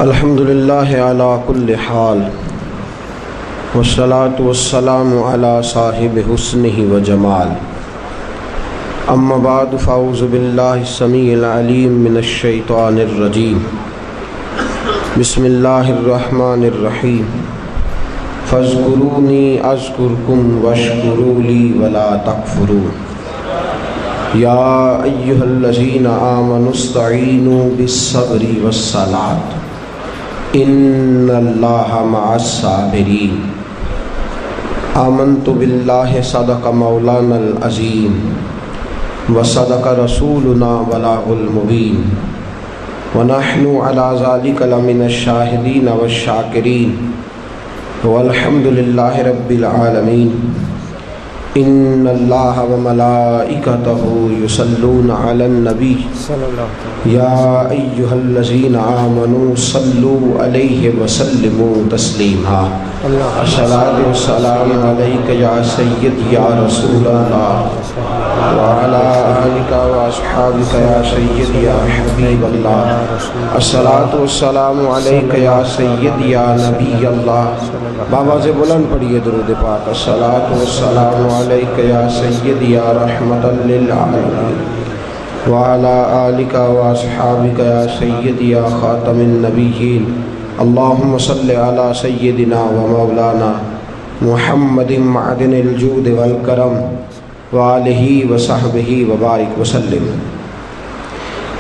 الحمد للہ علی کل حال والصلاة والسلام علی صاحب حسنہ و جمال اما بعد فاعوذ باللہ السمیع العلیم من الشیطان الرجیم بسم اللہ الرحمن الرحیم فاذکرونی اذکرکم واشکروا لی ولا تکفرون یا ایہا الذین آمنوا استعینوا بالصبر والصلاۃ ان اللہ مع الصابرین آمنت باللہ صدق مولانا العظیم وصدق رسولنا بلاغ المبین ونحن علی ذلک لمن الشاہدین والشاکرین والحمد للہ رب العالمین ان اللہ وملائکتہ یصلون علی النبی یا ایہا الذین آمنوا صلوا علیہ وسلموا تسلیما الصلاۃ والسلام علیک یا سید یا رسول اللہ وعلی آلک واصحابک یا سید یا حبیب اللہ الصلاۃ والسلام علیک یا سید یا نبی اللہ بابا سے بلند پڑھیے درود پاک الصلاۃ والسلام علیک یا سید یا رحمۃ للعالمین وعلی آلک واصحابک یا سید یا خاتم النبیین اللہم صلی علی سیدنا و مولانا محمد معدن الجود والکرم وآلہ وصحبہ وبارک وسلم۔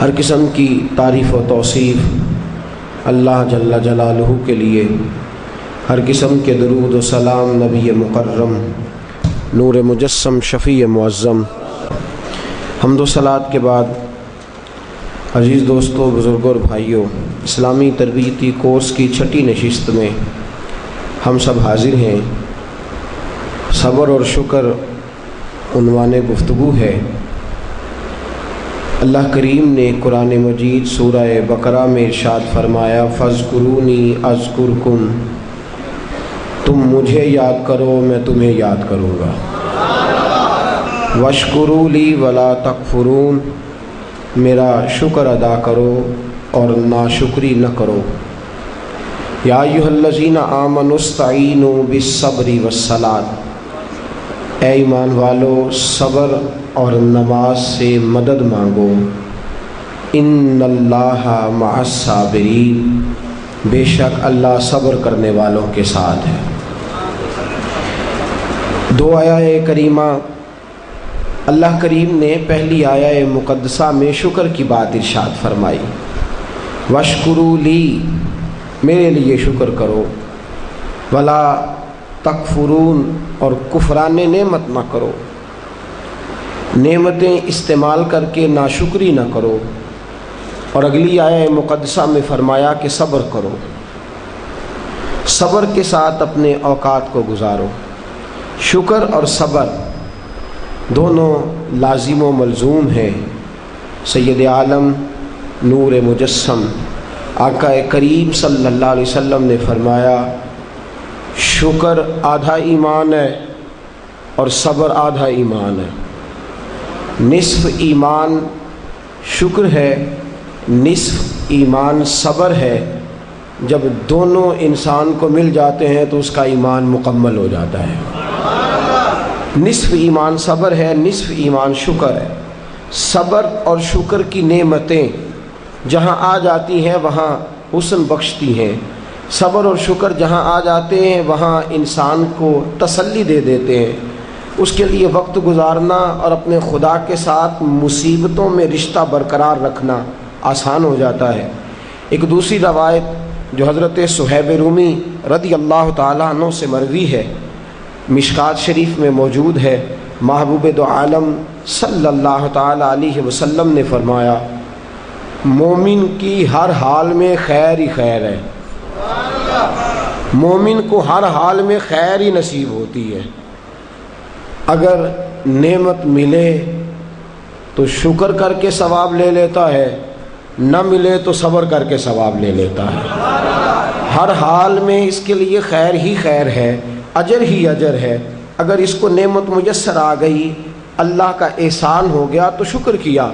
ہر قسم کی تعریف و توصیف اللہ جل جلالہ کے لیے، ہر قسم کے درود و سلام نبی مکرم نور مجسم شفیع معظم۔ حمد و صلات کے بعد عزیز دوستوں، بزرگوں اور بھائیوں، اسلامی تربیتی کورس کی چھٹی نشست میں ہم سب حاضر ہیں۔ صبر اور شکر عنوان گفتگو ہے۔ اللہ کریم نے قرآن مجید سورہ بقرہ میں ارشاد فرمایا فاذکرونی اذکرکم، تم مجھے یاد کرو میں تمہیں یاد کروں گا، واشکروا لی ولا تکفرون، میرا شکر ادا کرو اور ناشکری نہ کرو۔ یا ایھا الذین آمنوا استعینوا بالصبر والصلاۃ، اے ایمان والو صبر اور نماز سے مدد مانگو۔ ان اللہ مع الصابرین، بے شک اللہ صبر کرنے والوں کے ساتھ ہے۔ دو آیہ کریمہ اللہ کریم نے پہلی آیہ مقدسہ میں شکر کی بات ارشاد فرمائی، واشکروا لی، میرے لیے شکر کرو، ولا تکفرون، اور کفران نعمت نہ کرو، نعمتیں استعمال کر کے ناشکری نہ کرو۔ اور اگلی آیہ مقدسہ میں فرمایا کہ صبر کرو، صبر کے ساتھ اپنے اوقات کو گزارو۔ شکر اور صبر دونوں لازم و ملزوم ہیں۔ سید عالم نور مجسم آقا کریم صلی اللہ علیہ وسلم نے فرمایا شکر آدھا ایمان ہے اور صبر آدھا ایمان ہے۔ نصف ایمان شکر ہے، نصف ایمان صبر ہے۔ جب دونوں انسان کو مل جاتے ہیں تو اس کا ایمان مکمل ہو جاتا ہے۔ نصف ایمان صبر ہے، نصف ایمان شکر ہے۔ صبر اور شکر کی نعمتیں جہاں آ جاتی ہیں وہاں حسن بخشتی ہیں۔ صبر اور شکر جہاں آ جاتے ہیں وہاں انسان کو تسلی دے دیتے ہیں۔ اس کے لیے وقت گزارنا اور اپنے خدا کے ساتھ مصیبتوں میں رشتہ برقرار رکھنا آسان ہو جاتا ہے۔ ایک دوسری روایت جو حضرت صہیب رومی رضی اللہ تعالیٰ عنہ سے مروی ہے، مشکات شریف میں موجود ہے، محبوب دو عالم صلی اللہ تعالیٰ علیہ وسلم نے فرمایا مومن کی ہر حال میں خیر ہی خیر ہے، مومن کو ہر حال میں خیر ہی نصیب ہوتی ہے۔ اگر نعمت ملے تو شکر کر کے ثواب لے لیتا ہے، نہ ملے تو صبر کر کے ثواب لے لیتا ہے۔ ہر حال میں اس کے لیے خیر ہی خیر ہے، اجر ہی اجر ہے۔ اگر اس کو نعمت میسر آ گئی، اللہ کا احسان ہو گیا تو شکر کیا،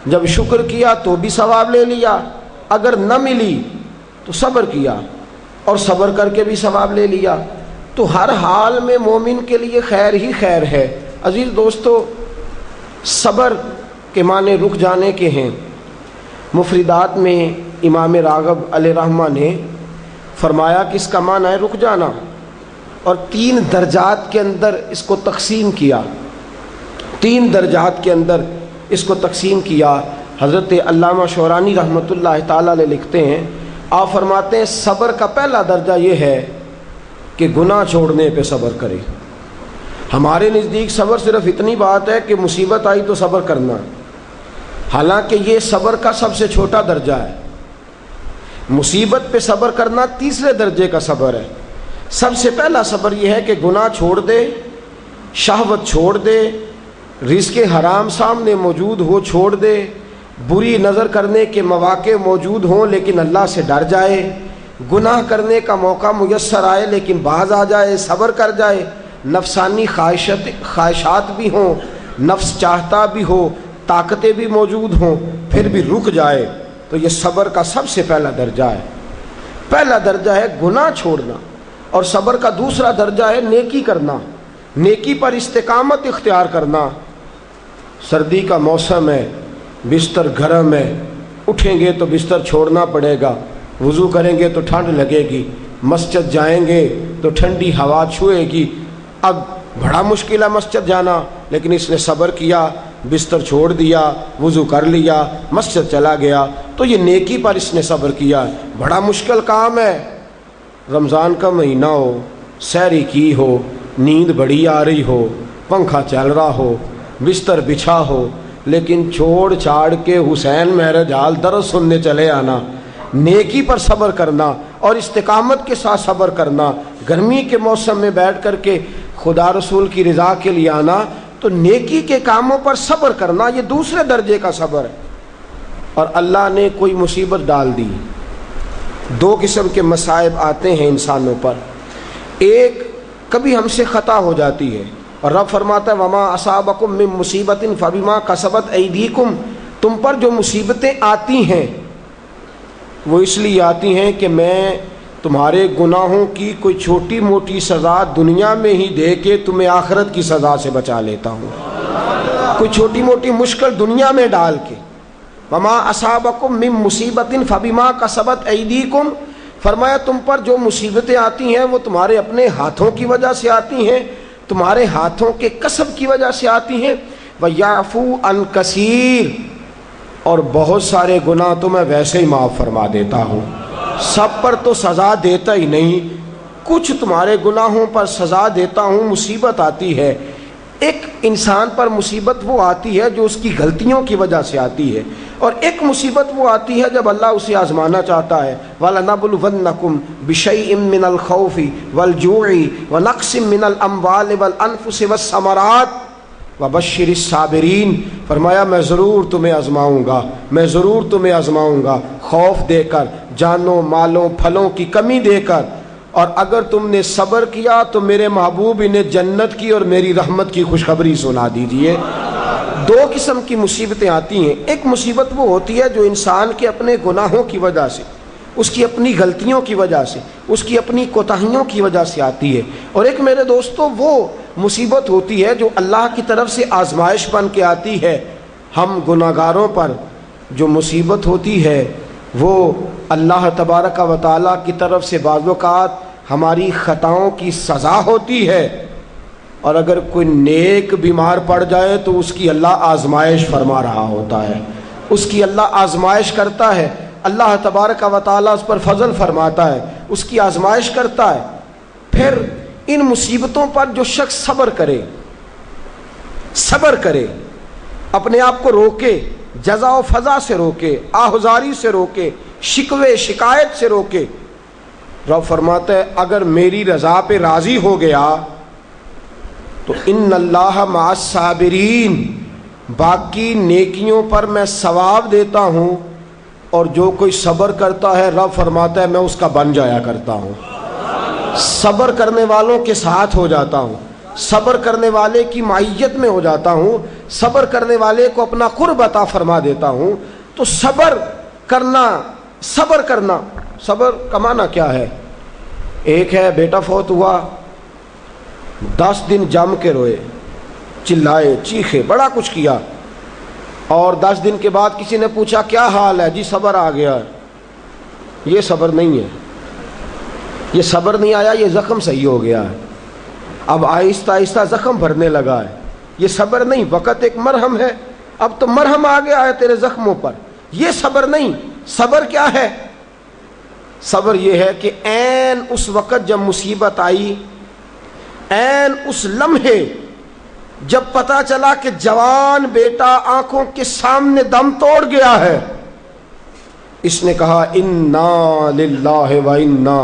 جب شکر کیا تو بھی ثواب لے لیا، اگر نہ ملی تو صبر کیا اور صبر کر کے بھی ثواب لے لیا، تو ہر حال میں مومن کے لیے خیر ہی خیر ہے۔ عزیز دوستو، صبر کے معنی رک جانے کے ہیں۔ مفردات میں امام راغب علیہ رحمہ نے فرمایا کہ اس کا معنی ہے رک جانا، اور 3 درجات کے اندر اس کو تقسیم کیا، 3 درجات کے اندر اس کو تقسیم کیا۔ حضرت علامہ شورانی رحمۃ اللہ تعالیٰ علیہ لکھتے ہیں، آپ فرماتے ہیں صبر کا پہلا درجہ یہ ہے کہ گناہ چھوڑنے پہ صبر کرے۔ ہمارے نزدیک صبر صرف اتنی بات ہے کہ مصیبت آئی تو صبر کرنا، حالانکہ یہ صبر کا سب سے چھوٹا درجہ ہے۔ مصیبت پہ صبر کرنا تیسرے درجے کا صبر ہے۔ سب سے پہلا صبر یہ ہے کہ گناہ چھوڑ دے، شہوت چھوڑ دے، رزق حرام سامنے موجود ہو چھوڑ دے، بری نظر کرنے کے مواقع موجود ہوں لیکن اللہ سے ڈر جائے، گناہ کرنے کا موقع میسر آئے لیکن باز آ جائے، صبر کر جائے، نفسانی خواہشات بھی ہوں، نفس چاہتا بھی ہو، طاقتیں بھی موجود ہوں، پھر بھی رک جائے، تو یہ صبر کا سب سے پہلا درجہ ہے۔ پہلا درجہ ہے گناہ چھوڑنا، اور صبر کا دوسرا درجہ ہے نیکی کرنا، نیکی پر استقامت اختیار کرنا۔ سردی کا موسم ہے، بستر گرم ہے، اٹھیں گے تو بستر چھوڑنا پڑے گا، وضو کریں گے تو ٹھنڈ لگے گی، مسجد جائیں گے تو ٹھنڈی ہوا چھوئے گی۔ اب بڑا مشکل ہے مسجد جانا، لیکن اس نے صبر کیا، بستر چھوڑ دیا، وضو کر لیا، مسجد چلا گیا، تو یہ نیکی پر اس نے صبر کیا۔ بڑا مشکل کام ہے، رمضان کا مہینہ ہو، سحری کی ہو، نیند بڑی آ رہی ہو، پنکھا چل رہا ہو، بستر بچھا ہو، لیکن چھوڑ چھاڑ کے حسین مہرج حال درس سننے چلے آنا، نیکی پر صبر کرنا اور استقامت کے ساتھ صبر کرنا، گرمی کے موسم میں بیٹھ کر کے خدا رسول کی رضا کے لیے آنا، تو نیکی کے کاموں پر صبر کرنا، یہ دوسرے درجے کا صبر ہے۔ اور اللہ نے کوئی مصیبت ڈال دی، 2 قسم کے مصائب آتے ہیں انسانوں پر۔ ایک، کبھی ہم سے خطا ہو جاتی ہے، اور رب فرماتا ہے وَمَا أَصَابَكُم مِّن مُّصِيبَةٍ فَبِمَا كَسَبَتْ أَيْدِيكُمْ، تم پر جو مصیبتیں آتی ہیں وہ اس لیے آتی ہیں کہ میں تمہارے گناہوں کی کوئی چھوٹی موٹی سزا دنیا میں ہی دے کے تمہیں آخرت کی سزا سے بچا لیتا ہوں، کوئی چھوٹی موٹی مشکل دنیا میں ڈال کے۔ وَمَا أَصَابَكُم مِّن مُّصِيبَةٍ فَبِمَا كَسَبَتْ أَيْدِيكُمْ، فرمایا تم پر جو مصیبتیں آتی ہیں وہ تمہارے اپنے ہاتھوں کی وجہ سے آتی ہیں، تمہارے ہاتھوں کے کسب کی وجہ سے آتی ہیں۔ وَيَعْفُو عَن كَثِيرٍ، اور بہت سارے گناہ تو میں ویسے ہی معاف فرما دیتا ہوں، سب پر تو سزا دیتا ہی نہیں، کچھ تمہارے گناہوں پر سزا دیتا ہوں۔ مصیبت آتی ہے، ایک انسان پر مصیبت وہ آتی ہے جو اس کی غلطیوں کی وجہ سے آتی ہے، اور ایک مصیبت وہ آتی ہے جب اللہ اسے آزمانا چاہتا ہے۔ وَلَنَبْلُوَنَّكُمْ بِشَيْءٍ مِّنَ الْخَوْفِ وَالْجُوعِ وَنَقْصٍ مِّنَ الْأَمْوَالِ وَالْأَنفُسِ وَالثَّمَرَاتِ وَبَشِّرِ الصَّابِرِينَ، فرمایا میں ضرور تمہیں آزماؤں گا، میں ضرور تمہیں آزماؤں گا، خوف دے کر، جانوں مالوں پھلوں کی کمی دے کر، اور اگر تم نے صبر کیا تو میرے محبوب انہیں جنت کی اور میری رحمت کی خوشخبری سنا دیجئے۔ 2 قسم کی مصیبتیں آتی ہیں، ایک مصیبت وہ ہوتی ہے جو انسان کے اپنے گناہوں کی وجہ سے، اس کی اپنی غلطیوں کی وجہ سے، اس کی اپنی کوتاہیوں کی وجہ سے آتی ہے، اور ایک میرے دوستو وہ مصیبت ہوتی ہے جو اللہ کی طرف سے آزمائش بن کے آتی ہے۔ ہم گناہگاروں پر جو مصیبت ہوتی ہے وہ اللہ تبارک و تعالیٰ کی طرف سے بعض اوقات ہماری خطاؤں کی سزا ہوتی ہے، اور اگر کوئی نیک بیمار پڑ جائے تو اس کی اللہ آزمائش فرما رہا ہوتا ہے، اس کی اللہ آزمائش کرتا ہے، اللہ تبارک و تعالیٰ اس پر فضل فرماتا ہے، اس کی آزمائش کرتا ہے۔ پھر ان مصیبتوں پر جو شخص صبر کرے، اپنے آپ کو روکے، جزا و فضا سے روکے، آہذاری سے روکے، شکوے شکایت سے روکے، رب فرماتا ہے اگر میری رضا پہ راضی ہو گیا تو ان اللہ مع الصابرین، باقی نیکیوں پر میں ثواب دیتا ہوں، اور جو کوئی صبر کرتا ہے رب فرماتا ہے میں اس کا بن جایا کرتا ہوں، صبر کرنے والوں کے ساتھ ہو جاتا ہوں، صبر کرنے والے کی معیت میں ہو جاتا ہوں، صبر کرنے والے کو اپنا قرب عطا فرما دیتا ہوں۔ تو صبر کرنا صبر کرنا. صبر کا معنی کیا ہے؟ ایک ہے بیٹا فوت ہوا، 10 دن جم کے روئے، چلائے چیخے، بڑا کچھ کیا، اور 10 دن کے بعد کسی نے پوچھا کیا حال ہے؟ جی صبر آ گیا. یہ صبر نہیں ہے، یہ صبر نہیں آیا، یہ زخم صحیح ہو گیا ہے، اب آہستہ آہستہ زخم بھرنے لگا ہے. یہ صبر نہیں، وقت ایک مرہم ہے، اب تو مرہم آ گیا ہے تیرے زخموں پر. یہ صبر نہیں. صبر کیا ہے؟ صبر یہ ہے کہ عین اس وقت جب مصیبت آئی، عین اس لمحے جب پتا چلا کہ جوان بیٹا آنکھوں کے سامنے دم توڑ گیا ہے، اس نے کہا انا للہ و انا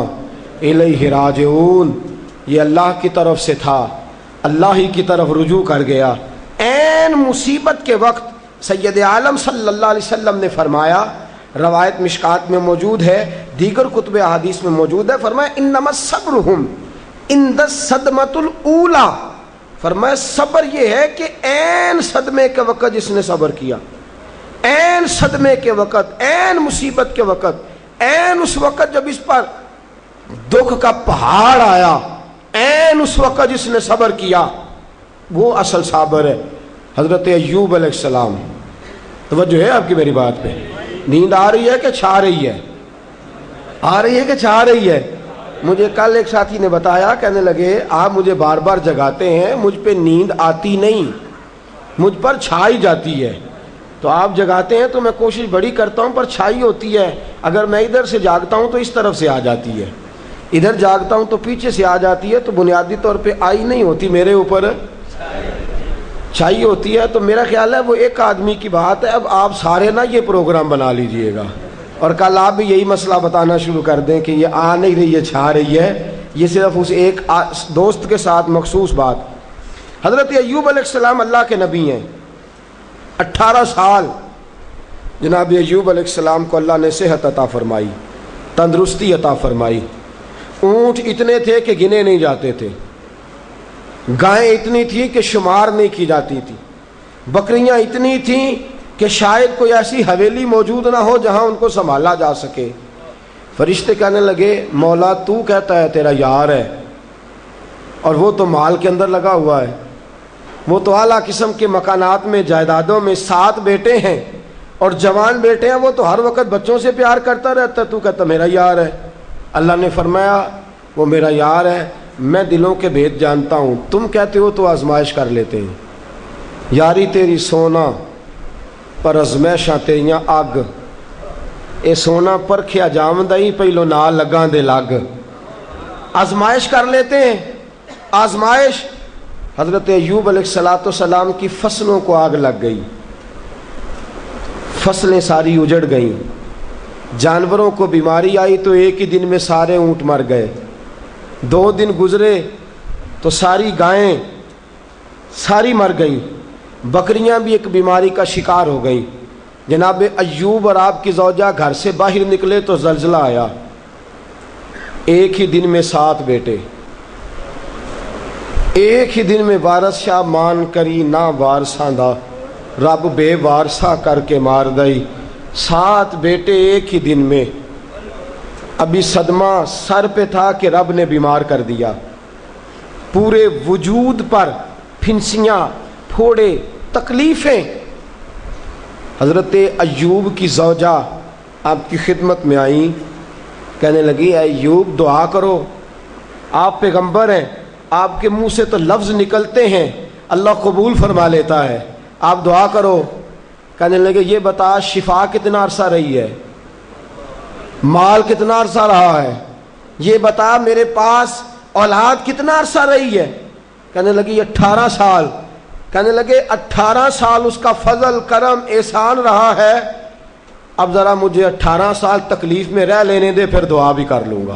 الیہ راجعون. یہ اللہ کی طرف سے تھا، اللہ ہی کی طرف رجوع کر گیا. عین مصیبت کے وقت سید عالم صلی اللہ علیہ وسلم نے فرمایا، روایت مشکات میں موجود ہے، دیگر کتب احادیث میں موجود ہے، فرمایا انما صبرہم عند الصدمۃ الاولی. فرمایا صبر یہ ہے کہ عین صدمے کے وقت جس نے صبر کیا، عین صدمے کے وقت، عین مصیبت کے وقت، عین اس وقت جب اس پر دکھ کا پہاڑ آیا، عین اس وقت جس نے صبر کیا، وہ اصل صابر ہے. حضرت ایوب علیہ السلام. توجہ ہے آپ کی میری بات پہ؟ نیند آ رہی ہے کہ چھا رہی ہے؟ آ رہی ہے کہ چھا رہی ہے؟ مجھے کل ایک ساتھی نے بتایا، کہنے لگے آپ مجھے بار بار جگاتے ہیں، مجھ پہ نیند آتی نہیں، مجھ پر چھائی جاتی ہے. تو آپ جگاتے ہیں تو میں کوشش بڑی کرتا ہوں پر چھائی ہوتی ہے. اگر میں ادھر سے جاگتا ہوں تو اس طرف سے آ جاتی ہے، ادھر جاگتا ہوں تو پیچھے سے آ جاتی ہے. تو بنیادی طور پہ آئی نہیں ہوتی، میرے اوپر چھائی ہوتی ہے. تو میرا خیال ہے وہ ایک آدمی کی بات ہے. اب آپ سارے نا یہ پروگرام بنا لیجئے گا، اور کل آپ بھی یہی مسئلہ بتانا شروع کر دیں کہ یہ آ نہیں رہی ہے، چھا رہی ہے. یہ صرف اس ایک دوست کے ساتھ مخصوص بات. حضرت ایوب علیہ السلام اللہ کے نبی ہیں. 18 سال جناب ایوب علیہ السلام کو اللہ نے صحت عطا فرمائی، تندرستی عطا فرمائی. اونٹ اتنے تھے کہ گنے نہیں جاتے تھے، گائیں اتنی تھیں کہ شمار نہیں کی جاتی تھی، بکریاں اتنی تھیں کہ شاید کوئی ایسی حویلی موجود نہ ہو جہاں ان کو سنبھالا جا سکے. فرشتے کہنے لگے مولا تو کہتا ہے تیرا یار ہے، اور وہ تو مال کے اندر لگا ہوا ہے، وہ تو اعلیٰ قسم کے مکانات میں، جائیدادوں میں، 7 بیٹے ہیں اور جوان بیٹے ہیں، وہ تو ہر وقت بچوں سے پیار کرتا رہتا ہے، تو کہتا میرا یار ہے. اللہ نے فرمایا وہ میرا یار ہے، میں دلوں کے بھید جانتا ہوں، تم کہتے ہو تو آزمائش کر لیتے ہیں. یاری تیری سونا پر ازمائشاں تیریاں اگ، اے سونا پرکھیا جامدائی پہلو نہ لگاں دے لگ. آزمائش کر لیتے ہیں. آزمائش. حضرت ایوب علیہ السلام کی فصلوں کو آگ لگ گئی، فصلیں ساری اجڑ گئیں. جانوروں کو بیماری آئی تو ایک ہی دن میں سارے اونٹ مر گئے. 2 دن گزرے تو ساری گائیں ساری مر گئیں. بکریاں بھی ایک بیماری کا شکار ہو گئیں. جناب ایوب اور آپ کی زوجہ گھر سے باہر نکلے تو زلزلہ آیا. ایک ہی دن میں 7 بیٹے، ایک ہی دن میں وارث شاہ مان کری نہ وارثاں دا، رب بے وارثاں کر کے مار دئی. 7 بیٹے ایک ہی دن میں. ابھی صدمہ سر پہ تھا کہ رب نے بیمار کر دیا. پورے وجود پر پھنسیاں، پھوڑے، تکلیفیں. حضرت ایوب کی زوجہ آپ کی خدمت میں آئیں، کہنے لگی اے ایوب دعا کرو، آپ پیغمبر ہیں، آپ کے منہ سے تو لفظ نکلتے ہیں، اللہ قبول فرما لیتا ہے، آپ دعا کرو. کہنے لگے یہ بتا شفا کتنا عرصہ رہی ہے، مال کتنا عرصہ رہا ہے، یہ بتا میرے پاس اولاد کتنا عرصہ رہی ہے. کہنے لگی 18 سال. کہنے لگے 18 سال اس کا فضل، کرم، احسان رہا ہے. اب ذرا مجھے 18 سال تکلیف میں رہ لینے دے، پھر دعا بھی کر لوں گا.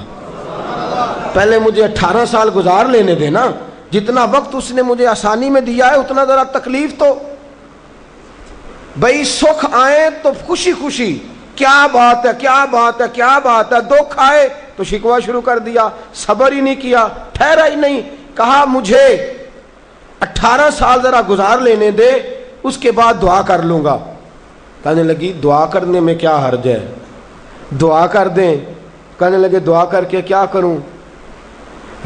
پہلے مجھے 18 سال گزار لینے دے نا، جتنا وقت اس نے مجھے آسانی میں دیا ہے اتنا ذرا تکلیف تو. بھئی سکھ آئے تو خوشی خوشی، کیا بات ہے کیا بات ہے کیا بات ہے. دکھ آئے تو شکوہ شروع کر دیا، صبر ہی نہیں کیا، ٹھہرا ہی نہیں. کہا مجھے 18 سال ذرا گزار لینے دے، اس کے بعد دعا کر لوں گا. کہنے لگی دعا کرنے میں کیا حرج ہے، دعا کر دیں. کہنے لگے دعا کر کے کیا کروں؟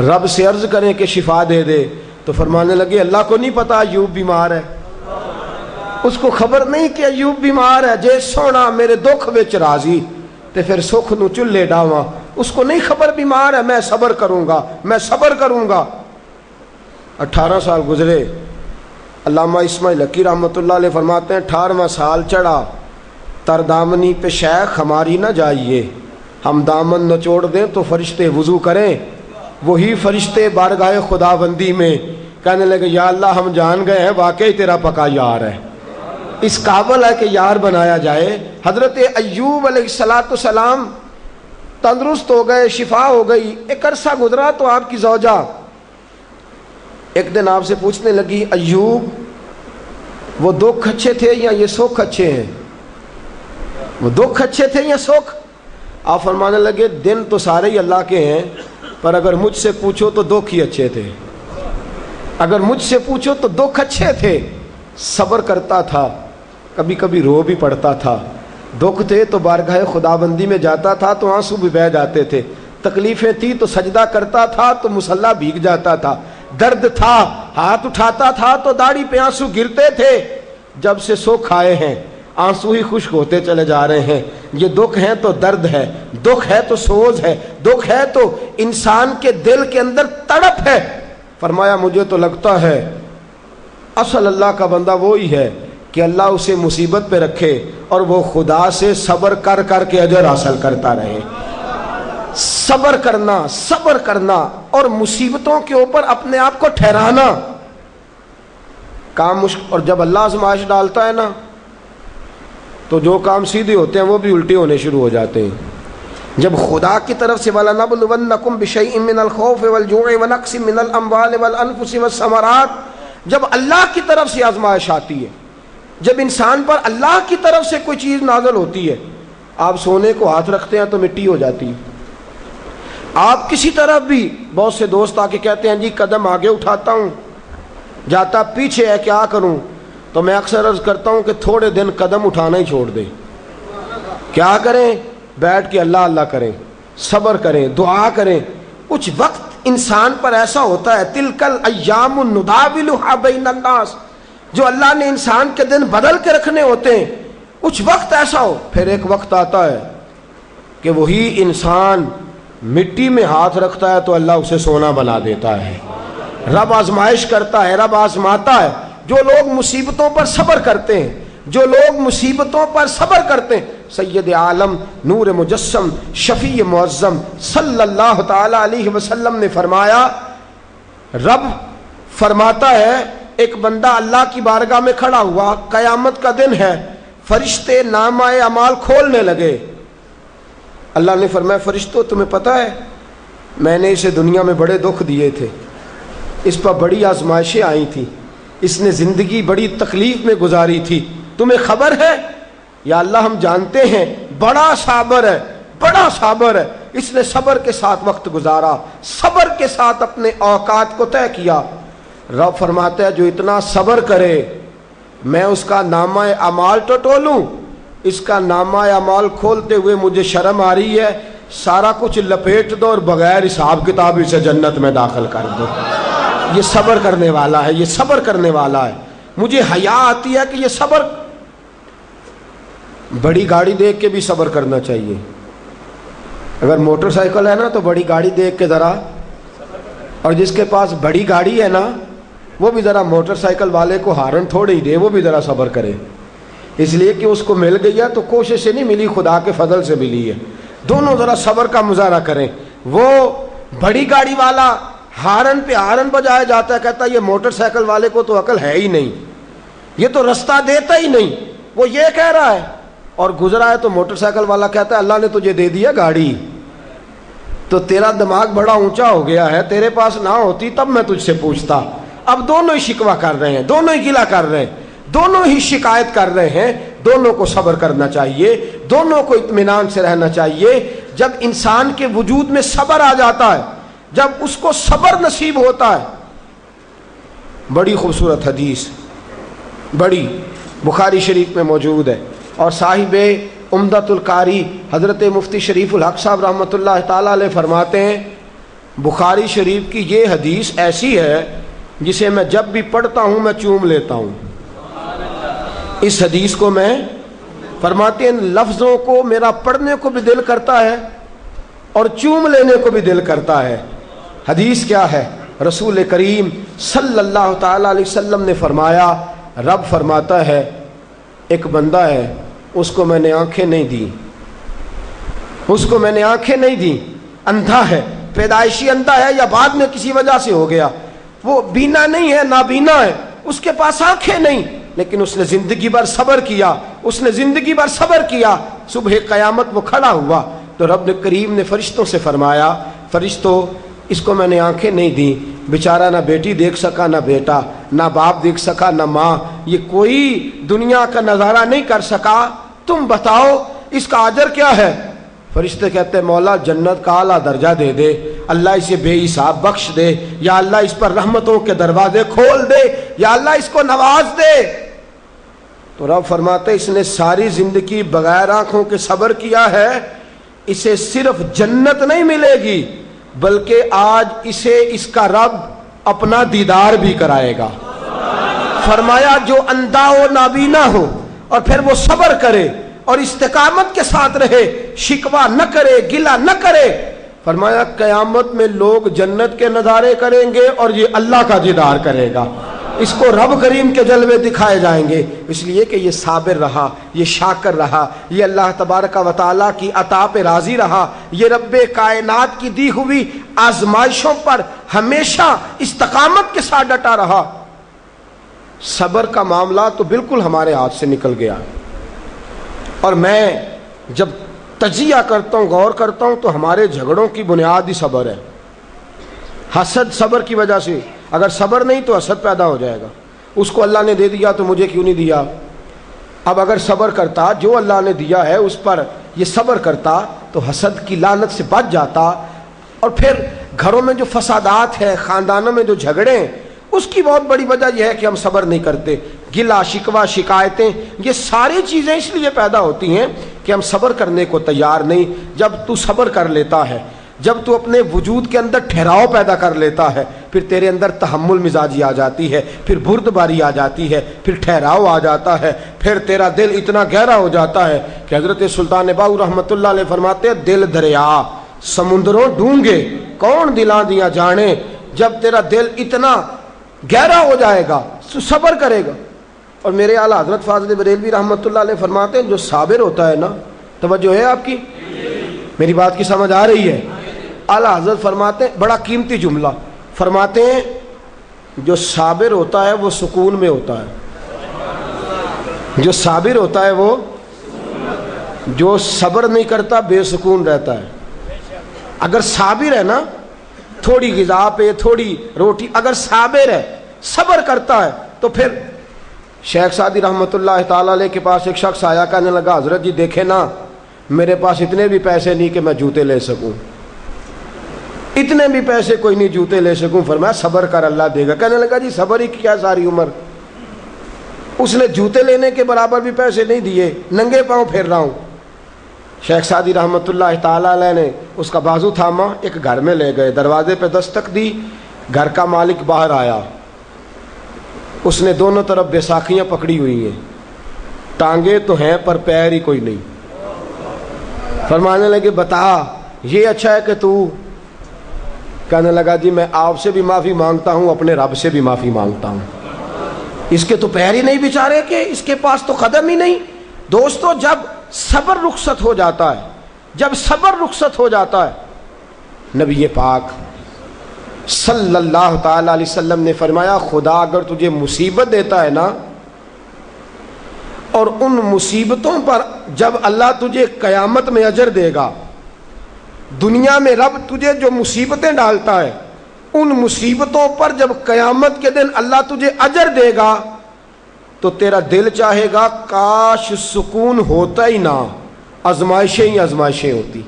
رب سے عرض کریں کہ شفا دے دے. تو فرمانے لگے اللہ کو نہیں پتا ایوب بیمار ہے. اس کو خبر نہیں کہ ایوب بیمار ہے. جے سونا میرے دکھ وچ راضی تے پھر سکھ نو چلے ڈاواں. اس کو نہیں خبر بیمار ہے. میں صبر کروں گا، میں صبر کروں گا. 18 سال گزرے. علامہ اسماعیل حقی رحمۃ اللہ علیہ فرماتے ہیں 18واں سال چڑھا، تردامنی پہ شیخ ہماری نہ جائیے، ہم دامن نچوڑ دیں تو فرشتے وضو کریں. وہی فرشتے بارگاہ خدا بندی میں کہنے لگے یا اللہ ہم جان گئے ہیں واقعی تیرا پکا یار ہے، اس قابل ہے کہ یار بنایا جائے. حضرت ایوب علیہ السلام تندرست ہو گئے، شفا ہو گئی. ایک عرصہ گزرا تو آپ کی زوجہ ایک دن آپ سے پوچھنے لگی ایوب وہ دکھ اچھے تھے یا یہ سکھ اچھے ہیں؟ وہ دکھ اچھے تھے یا سکھ؟ آپ فرمانے لگے دن تو سارے ہی اللہ کے ہیں، پر اگر مجھ سے پوچھو تو دکھ ہی اچھے تھے. اگر مجھ سے پوچھو تو دکھ اچھے تھے. صبر کرتا تھا، کبھی کبھی رو بھی پڑتا تھا. دکھ تھے تو بارگاہ خدا بندی میں جاتا تھا تو آنسو بھی بہہ جاتے تھے. تکلیفیں تھی تو سجدہ کرتا تھا تو مصلی بھیگ جاتا تھا. درد تھا ہاتھ اٹھاتا تھا تو داڑھی پہ آنسو گرتے تھے. جب سے سکھ آئے ہیں آنسو ہی خشک ہوتے چلے جا رہے ہیں. یہ دکھ ہے تو درد ہے، دکھ ہے تو سوز ہے، دکھ ہے تو انسان کے دل کے اندر تڑپ ہے. فرمایا مجھے تو لگتا ہے اصل اللہ کا بندہ وہی ہے کہ اللہ اسے مصیبت پہ رکھے اور وہ خدا سے صبر کر کر کے اجر حاصل کرتا رہے. صبر کرنا، صبر کرنا اور مصیبتوں کے اوپر اپنے آپ کو ٹھہرانا کام مشکل. اور جب اللہ آزمائش ڈالتا ہے نا تو جو کام سیدھے ہوتے ہیں وہ بھی الٹے ہونے شروع ہو جاتے ہیں. جب خدا کی طرف سے وَلَنَبْلُوَنَّكُمْ بِشَيْءٍ مِّنَ الْخَوْفِ وَالْجُوعِ وَنَقْصٍ مِّنَ الْأَمْوَالِ وَالْأَنفُسِ وَالثَّمَرَاتِ، جب اللہ کی طرف سے آزمائش آتی ہے، جب انسان پر اللہ کی طرف سے کوئی چیز نازل ہوتی ہے، آپ سونے کو ہاتھ رکھتے ہیں تو مٹی ہو جاتی ہے. آپ کسی طرف بھی، بہت سے دوست آ کے کہتے ہیں جی قدم آگے اٹھاتا ہوں جاتا پیچھے ہے کیا کروں؟ تو میں اکثر عرض کرتا ہوں کہ تھوڑے دن قدم اٹھانا ہی چھوڑ دیں. کیا کریں؟ بیٹھ کے اللہ اللہ کریں، صبر کریں، دعا کریں. کچھ وقت انسان پر ایسا ہوتا ہے تلک الایام نداولها بین الناس، جو اللہ نے انسان کے دن بدل کے رکھنے ہوتے ہیں. کچھ وقت ایسا ہو، پھر ایک وقت آتا ہے کہ وہی انسان مٹی میں ہاتھ رکھتا ہے تو اللہ اسے سونا بنا دیتا ہے. رب آزمائش کرتا ہے، رب آزماتا ہے. جو لوگ مصیبتوں پر صبر کرتے ہیں، جو لوگ مصیبتوں پر صبر کرتے ہیں، سید عالم نور مجسم شفیع معظم صلی اللہ تعالی علیہ وسلم نے فرمایا، رب فرماتا ہے ایک بندہ اللہ کی بارگاہ میں کھڑا ہوا، قیامت کا دن ہے، فرشتے نامہ اعمال کھولنے لگے. اللہ نے فرمایا فرشتوں تمہیں پتہ ہے میں نے اسے دنیا میں بڑے دکھ دیے تھے، اس پر بڑی آزمائشیں آئی تھیں، اس نے زندگی بڑی تکلیف میں گزاری تھی، تمہیں خبر ہے؟ یا اللہ ہم جانتے ہیں بڑا صابر ہے، بڑا صابر ہے. اس نے صبر کے ساتھ وقت گزارا، صبر کے ساتھ اپنے اوقات کو طے کیا. رب فرماتا ہے جو اتنا صبر کرے میں اس کا نامہ اعمال ٹٹولوں. اس کا نامہ اعمال کھولتے ہوئے مجھے شرم آ رہی ہے، سارا کچھ لپیٹ دو اور بغیر حساب کتاب اسے جنت میں داخل کر دو. یہ صبر کرنے والا ہے، یہ صبر کرنے والا ہے. مجھے حیا آتی ہے کہ یہ صبر، بڑی گاڑی دیکھ کے بھی صبر کرنا چاہیے. اگر موٹر سائیکل ہے نا تو بڑی گاڑی دیکھ کے ذرا، اور جس کے پاس بڑی گاڑی ہے نا وہ بھی ذرا موٹر سائیکل والے کو ہارن تھوڑے ہی دے، وہ بھی ذرا صبر کرے، اس لیے کہ اس کو مل گئی ہے تو کوشش سے نہیں ملی، خدا کے فضل سے ملی ہے. دونوں ذرا صبر کا مظاہرہ کریں. وہ بڑی گاڑی والا ہارن پہ ہارن بجایا جاتا ہے، کہتا ہے یہ موٹر سائیکل والے کو تو عقل ہے ہی نہیں، یہ تو رستہ دیتا ہی نہیں، وہ یہ کہہ رہا ہے. اور گزرا ہے تو موٹر سائیکل والا کہتا ہے اللہ نے تجھے دے دیا گاڑی تو تیرا دماغ بڑا اونچا ہو گیا ہے، تیرے پاس نہ ہوتی تب میں تجھ سے پوچھتا. اب دونوں ہی شکوہ کر رہے ہیں، دونوں ہی گلہ کر رہے ہیں، دونوں ہی شکایت کر رہے ہیں. دونوں کو صبر کرنا چاہیے، دونوں کو اطمینان سے رہنا چاہیے. جب انسان کے وجود میں صبر آ جاتا ہے، جب اس کو صبر نصیب ہوتا ہے. بڑی خوبصورت حدیث، بڑی، بخاری شریف میں موجود ہے، اور صاحب عمدۃ القاری حضرت مفتی شریف الحق صاحب رحمۃ اللہ تعالیٰ علیہ فرماتے ہیں بخاری شریف کی یہ حدیث ایسی ہے جسے میں جب بھی پڑھتا ہوں میں چوم لیتا ہوں. اس حدیث کو میں فرماتے ہیں لفظوں کو میرا پڑھنے کو بھی دل کرتا ہے اور چوم لینے کو بھی دل کرتا ہے. حدیث کیا ہے؟ رسول کریم صلی اللہ تعالیٰ علیہ وسلم نے فرمایا، رب فرماتا ہے ایک بندہ ہے اس کو میں نے آنکھیں نہیں دی، اس کو میں نے آنکھیں نہیں دی، اندھا ہے، پیدائشی اندھا ہے یا بعد میں کسی وجہ سے ہو گیا، وہ بینا نہیں ہے، نابینا ہے، اس کے پاس آنکھیں نہیں، لیکن اس نے زندگی بھر صبر کیا، اس نے زندگی بھر صبر کیا. صبح قیامت وہ کھڑا ہوا تو رب کریم نے فرشتوں سے فرمایا فرشتوں اس کو میں نے آنکھیں نہیں دی، بیچارہ نہ بیٹی دیکھ سکا نہ بیٹا، نہ باپ دیکھ سکا نہ ماں، یہ کوئی دنیا کا نظارہ نہیں کر سکا، تم بتاؤ اس کا اجر کیا ہے؟ فرشتے کہتے ہیں مولا جنت کا اعلیٰ درجہ دے دے، اللہ اسے بے حساب بخش دے، یا اللہ اس پر رحمتوں کے دروازے کھول دے، یا اللہ اس کو نواز دے. تو رب فرماتے اس نے ساری زندگی بغیر آنکھوں کے صبر کیا ہے، اسے صرف جنت نہیں ملے گی بلکہ آج اسے اس کا رب اپنا دیدار بھی کرائے گا. فرمایا جو اندھا ہو نابینا ہو اور پھر وہ صبر کرے اور استقامت کے ساتھ رہے، شکوہ نہ کرے، گلہ نہ کرے، فرمایا قیامت میں لوگ جنت کے نظارے کریں گے اور یہ اللہ کا دیدار کرے گا، اس کو رب کریم کے جلوے دکھائے جائیں گے. اس لیے کہ یہ صابر رہا، یہ شاکر رہا، یہ اللہ تبارک و تعالیٰ کی عطا پہ راضی رہا، یہ رب کائنات کی دی ہوئی آزمائشوں پر ہمیشہ استقامت کے ساتھ ڈٹا رہا. صبر کا معاملہ تو بالکل ہمارے ہاتھ سے نکل گیا، اور میں جب تجزیہ کرتا ہوں، غور کرتا ہوں تو ہمارے جھگڑوں کی بنیاد ہی صبر ہے. حسد صبر کی وجہ سے، اگر صبر نہیں تو حسد پیدا ہو جائے گا، اس کو اللہ نے دے دیا تو مجھے کیوں نہیں دیا. اب اگر صبر کرتا، جو اللہ نے دیا ہے اس پر یہ صبر کرتا تو حسد کی لعنت سے بچ جاتا. اور پھر گھروں میں جو فسادات ہے، خاندانوں میں جو جھگڑے ہیں، اس کی بہت بڑی وجہ یہ ہے کہ ہم صبر نہیں کرتے. گلہ شکوہ شکایتیں یہ ساری چیزیں اس لیے پیدا ہوتی ہیں کہ ہم صبر کرنے کو تیار نہیں. جب تو صبر کر لیتا ہے، جب تو اپنے وجود کے اندر ٹھہراؤ پیدا کر لیتا ہے، پھر تیرے اندر تحمل مزاجی آ جاتی ہے، پھر بردباری آ جاتی ہے، پھر ٹھہراؤ آ جاتا ہے، پھر تیرا دل اتنا گہرا ہو جاتا ہے کہ حضرت سلطان باؤ رحمۃ اللہ علیہ فرماتے ہیں دل دریا سمندروں ڈونگے کون دلاں دیا جانے. جب تیرا دل اتنا گہرا ہو جائے گا تو صبر کرے گا. اور میرے اعلیٰ حضرت فاضل بریلوی رحمۃ اللہ علیہ فرماتے ہیں جو صابر ہوتا ہے نا، توجہ ہے آپ کی، میری بات کی سمجھ آ رہی ہے؟ اعلیٰ حضرت فرماتے ہیں بڑا قیمتی جملہ، فرماتے ہیں جو صابر ہوتا ہے وہ سکون میں ہوتا ہے، جو صابر ہوتا ہے وہ، جو صبر نہیں کرتا بے سکون رہتا ہے. اگر صابر ہے نا، تھوڑی غذا پہ تھوڑی روٹی، اگر صابر ہے صبر کرتا ہے تو پھر شیخ سعدی رحمۃ اللہ تعالیٰ علیہ کے پاس ایک شخص آیا، کہنے لگا حضرت جی دیکھیں نا میرے پاس اتنے بھی پیسے نہیں کہ میں جوتے لے سکوں، اتنے بھی پیسے کوئی نہیں جوتے لے سکوں. فرمایا صبر کر اللہ دے گا. کہنے لگا جی صبر ہی کیا ساری عمر، اس نے جوتے لینے کے برابر بھی پیسے نہیں دیے، ننگے پاؤں پھر رہا ہوں. شیخ سعدی رحمۃ اللہ تعالیٰ علیہ نے اس کا بازو تھاما، ایک گھر میں لے گئے، دروازے پہ دستک دی، گھر کا مالک باہر آیا، اس نے دونوں طرف بیساکھیاں پکڑی ہوئی ہیں، ٹانگیں تو ہیں پر پیر ہی کوئی نہیں. فرمانے لگے بتا یہ اچھا ہے کہ تو، کہنے لگا جی میں آپ سے بھی معافی مانگتا ہوں، اپنے رب سے بھی معافی مانگتا ہوں، اس کے تو پیر ہی نہیں بیچارے کہ اس کے پاس تو قدم ہی نہیں. دوستو جب صبر رخصت ہو جاتا ہے، جب صبر رخصت ہو جاتا ہے، نبی پاک صلی اللہ تعالی علیہ وسلم نے فرمایا خدا اگر تجھے مصیبت دیتا ہے نا، اور ان مصیبتوں پر جب اللہ تجھے قیامت میں اجر دے گا، دنیا میں رب تجھے جو مصیبتیں ڈالتا ہے ان مصیبتوں پر جب قیامت کے دن اللہ تجھے اجر دے گا تو تیرا دل چاہے گا کاش سکون ہوتا ہی نہ، آزمائشیں ہی آزمائشیں ہوتی،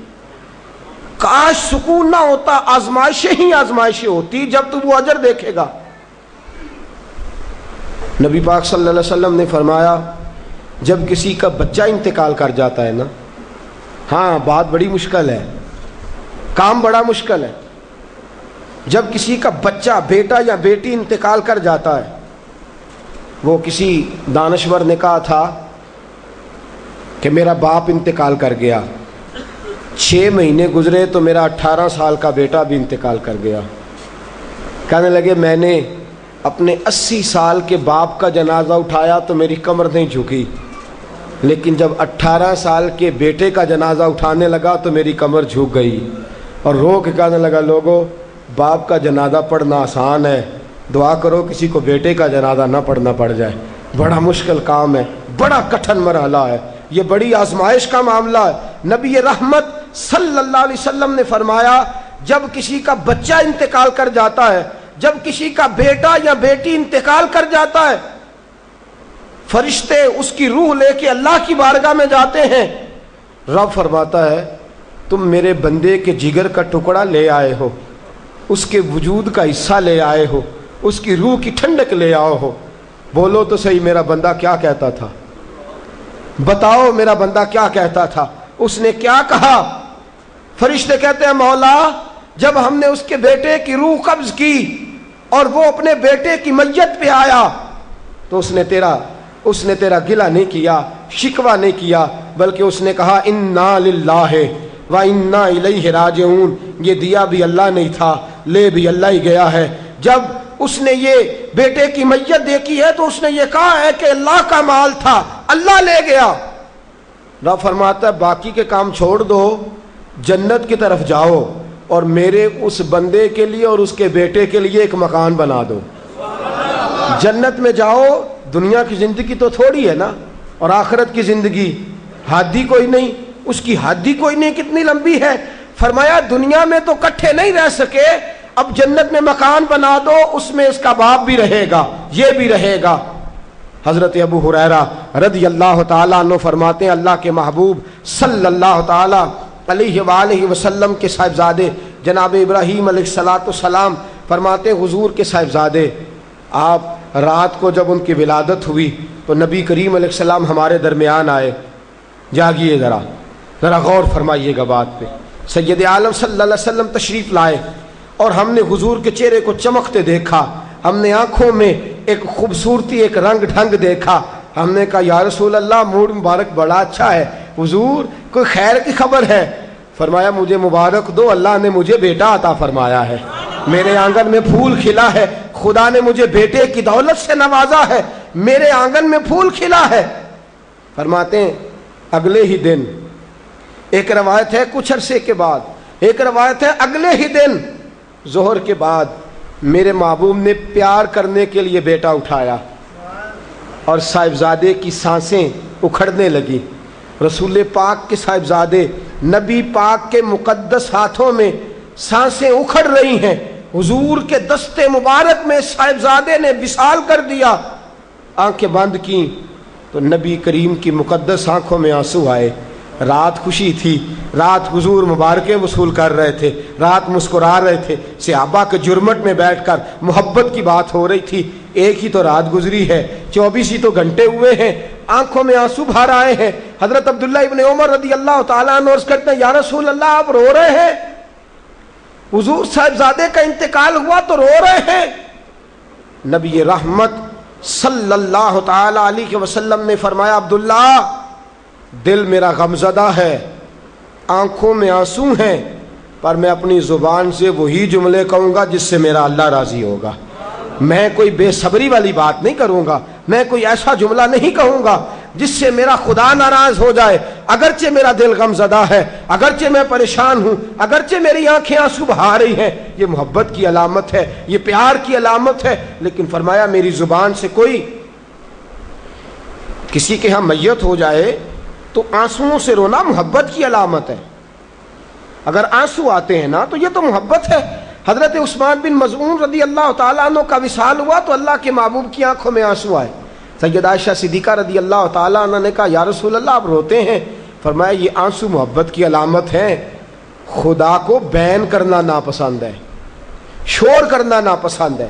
کاش سکون نہ ہوتا، آزمائشیں ہی آزمائشیں ہوتی جب تو وہ اجر دیکھے گا. نبی پاک صلی اللہ علیہ وسلم نے فرمایا جب کسی کا بچہ انتقال کر جاتا ہے نا، ہاں بات بڑی مشکل ہے، کام بڑا مشکل ہے. جب کسی کا بچہ، بیٹا یا بیٹی انتقال کر جاتا ہے، وہ کسی دانشور نے کہا تھا کہ میرا باپ انتقال کر گیا، 6 مہینے گزرے تو میرا 18 سال کا بیٹا بھی انتقال کر گیا. کہنے لگے میں نے اپنے 80 سال کے باپ کا جنازہ اٹھایا تو میری کمر نہیں جھکی، لیکن جب 18 سال کے بیٹے کا جنازہ اٹھانے لگا تو میری کمر جھک گئی. اور رو کے کہنے لگا لوگوں، باپ کا جنازہ پڑھنا آسان ہے، دعا کرو کسی کو بیٹے کا جنازہ نہ پڑھنا پڑ جائے. بڑا مشکل کام ہے، بڑا کٹھن مرحلہ ہے، یہ بڑی آزمائش کا معاملہ ہے. نبی رحمت صلی اللہ علیہ وسلم نے فرمایا جب کسی کا بچہ انتقال کر جاتا ہے، جب کسی کا بیٹا یا بیٹی انتقال کر جاتا ہے، فرشتے اس کی روح لے کے اللہ کی بارگاہ میں جاتے ہیں. رب فرماتا ہے تم میرے بندے کے جگر کا ٹکڑا لے آئے ہو، اس کے وجود کا حصہ لے آئے ہو، اس کی روح کی ٹھنڈک لے آؤ ہو. بولو تو صحیح میرا بندہ کیا کہتا تھا، بتاؤ میرا بندہ کیا کہتا تھا. اس نے کیا کہا؟ فرشتے کہتے ہیں مولا جب ہم نے اس کے بیٹے کی روح قبض کی اور وہ اپنے بیٹے کی میت پہ آیا تو اس نے تیرا گلہ نہیں کیا، شکوہ نہیں کیا، بلکہ اس نے کہا انا للہ و انا الیہ راجعون. یہ دیا بھی اللہ نہیں تھا، لے بھی اللہ ہی گیا ہے. جب اس نے یہ بیٹے کی میت دیکھی ہے تو اس نے یہ کہا ہے کہ اللہ کا مال تھا، اللہ لے گیا. رب فرماتا ہے باقی کے کام چھوڑ دو، جنت کی طرف جاؤ اور میرے اس بندے کے لیے اور اس کے بیٹے کے لیے ایک مکان بنا دو. جنت میں جاؤ، دنیا کی زندگی تو تھوڑی ہے نا، اور آخرت کی زندگی حادی کوئی نہیں، اس کی حادی کوئی نہیں، کتنی لمبی ہے. فرمایا دنیا میں تو کٹھے نہیں رہ سکے، اب جنت میں مکان بنا دو، اس میں اس کا باپ بھی رہے گا، یہ بھی رہے گا. حضرت ابو ہریرہ رضی اللہ تعالیٰ عنہ فرماتے ہیں اللہ کے محبوب صلی اللہ تعالیٰ علیہ وآلہ وسلم کے صاحبزادے جناب ابراہیم علیہ السلام فرماتے ہیں حضور کے صاحبزادے آپ رات کو جب ان کی ولادت ہوئی تو نبی کریم علیہ السلام ہمارے درمیان آئے. جاگیے ذرا غور فرمائیے گا بات پہ. سید عالم صلی اللہ علیہ وسلم تشریف لائے اور ہم نے حضور کے چہرے کو چمکتے دیکھا، ہم نے آنکھوں میں ایک خوبصورتی، ایک رنگ ڈھنگ دیکھا. ہم نے کہا یا رسول اللہ موڈ مبارک بڑا اچھا ہے، حضور کوئی خیر کی خبر ہے؟ فرمایا مجھے مبارک دو، اللہ نے مجھے بیٹا عطا فرمایا ہے، میرے آنگن میں پھول کھلا ہے، خدا نے مجھے بیٹے کی دولت سے نوازا ہے، میرے آنگن میں پھول کھلا ہے. فرماتے ہیں اگلے ہی دن، ایک روایت ہے کچھ عرصے کے بعد، ایک روایت ہے اگلے ہی دن ظہر کے بعد میرے محبوب نے پیار کرنے کے لیے بیٹا اٹھایا اور صاحبزادے کی سانسیں اکھڑنے لگی. رسول پاک کے صاحبزادے نبی پاک کے مقدس ہاتھوں میں سانسیں اکھڑ رہی ہیں. حضور کے دستے مبارک میں صاحبزادے نے وصال کر دیا. آنکھیں بند کی تو نبی کریم کی مقدس آنکھوں میں آنسو آئے. رات خوشی تھی، رات حضور مبارکیں وصول کر رہے تھے، رات مسکرا رہے تھے، صحابہ کے جرمٹ میں بیٹھ کر محبت کی بات ہو رہی تھی. ایک ہی تو رات گزری ہے، 24 ہی تو گھنٹے ہوئے ہیں، آنکھوں میں آنسو بھر آئے ہیں. حضرت عبداللہ ابن عمر رضی اللہ تعالیٰ عنہ عرض کرتے ہیں یا رسول اللہ آپ رو رہے ہیں؟ حضور صاحبزادے کا انتقال ہوا تو رو رہے ہیں؟ نبی رحمت صلی اللہ تعالیٰ علیہ وسلم نے فرمایا عبداللہ دل میرا غمزدہ ہے، آنکھوں میں آنسو ہیں، پر میں اپنی زبان سے وہی جملے کہوں گا جس سے میرا اللہ راضی ہوگا. میں کوئی بے صبری والی بات نہیں کروں گا، میں کوئی ایسا جملہ نہیں کہوں گا جس سے میرا خدا ناراض ہو جائے. اگرچہ میرا دل غمزدہ ہے، اگرچہ میں پریشان ہوں، اگرچہ میری آنکھیں آنسو بہا رہی ہیں، یہ محبت کی علامت ہے، یہ پیار کی علامت ہے. لیکن فرمایا میری زبان سے کوئی کسی کے ہاں میت ہو جائے تو آنسوؤں سے رونا محبت کی علامت ہے. اگر آنسو آتے ہیں نا تو یہ تو محبت ہے. حضرت عثمان بن مظعون رضی اللہ تعالیٰ عنہ کا وصال ہوا تو اللہ کے محبوب کی آنکھوں میں آنسو آئے. سیدہ عائشہ صدیقہ رضی اللہ تعالیٰ عنہ نے کہا یا رسول اللہ آپ روتے ہیں؟ فرمایا یہ آنسو محبت کی علامت ہے. خدا کو بین کرنا ناپسند ہے، شور کرنا ناپسند ہے،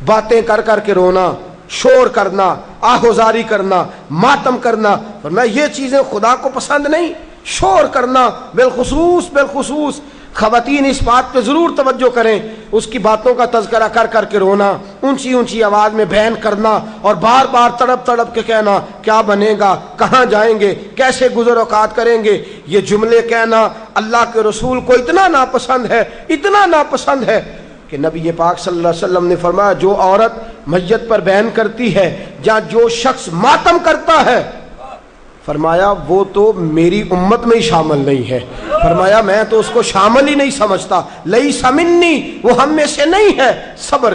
باتیں کر کر کے رونا، شور کرنا، آہوزاری کرنا، ماتم کرنا، فرمایا یہ چیزیں خدا کو پسند نہیں. شور کرنا، بالخصوص خواتین اس بات پہ ضرور توجہ کریں، اس کی باتوں کا تذکرہ کر کر کے رونا، اونچی اونچی آواز میں بہن کرنا اور بار بار تڑپ تڑپ کے کہنا کیا بنے گا، کہاں جائیں گے، کیسے گزر اوقات کریں گے. یہ جملے کہنا اللہ کے رسول کو اتنا ناپسند ہے کہ نبی پاک صلی اللہ علیہ وسلم نے فرمایا جو عورت میت پر بہن کرتی ہے یا جو شخص ماتم کرتا ہے، فرمایا وہ تو میری امت میں ہی شامل نہیں ہے. فرمایا میں تو اس کو شامل ہی نہیں سمجھتا. لیس منی، وہ ہم میں سے نہیں ہے. صبر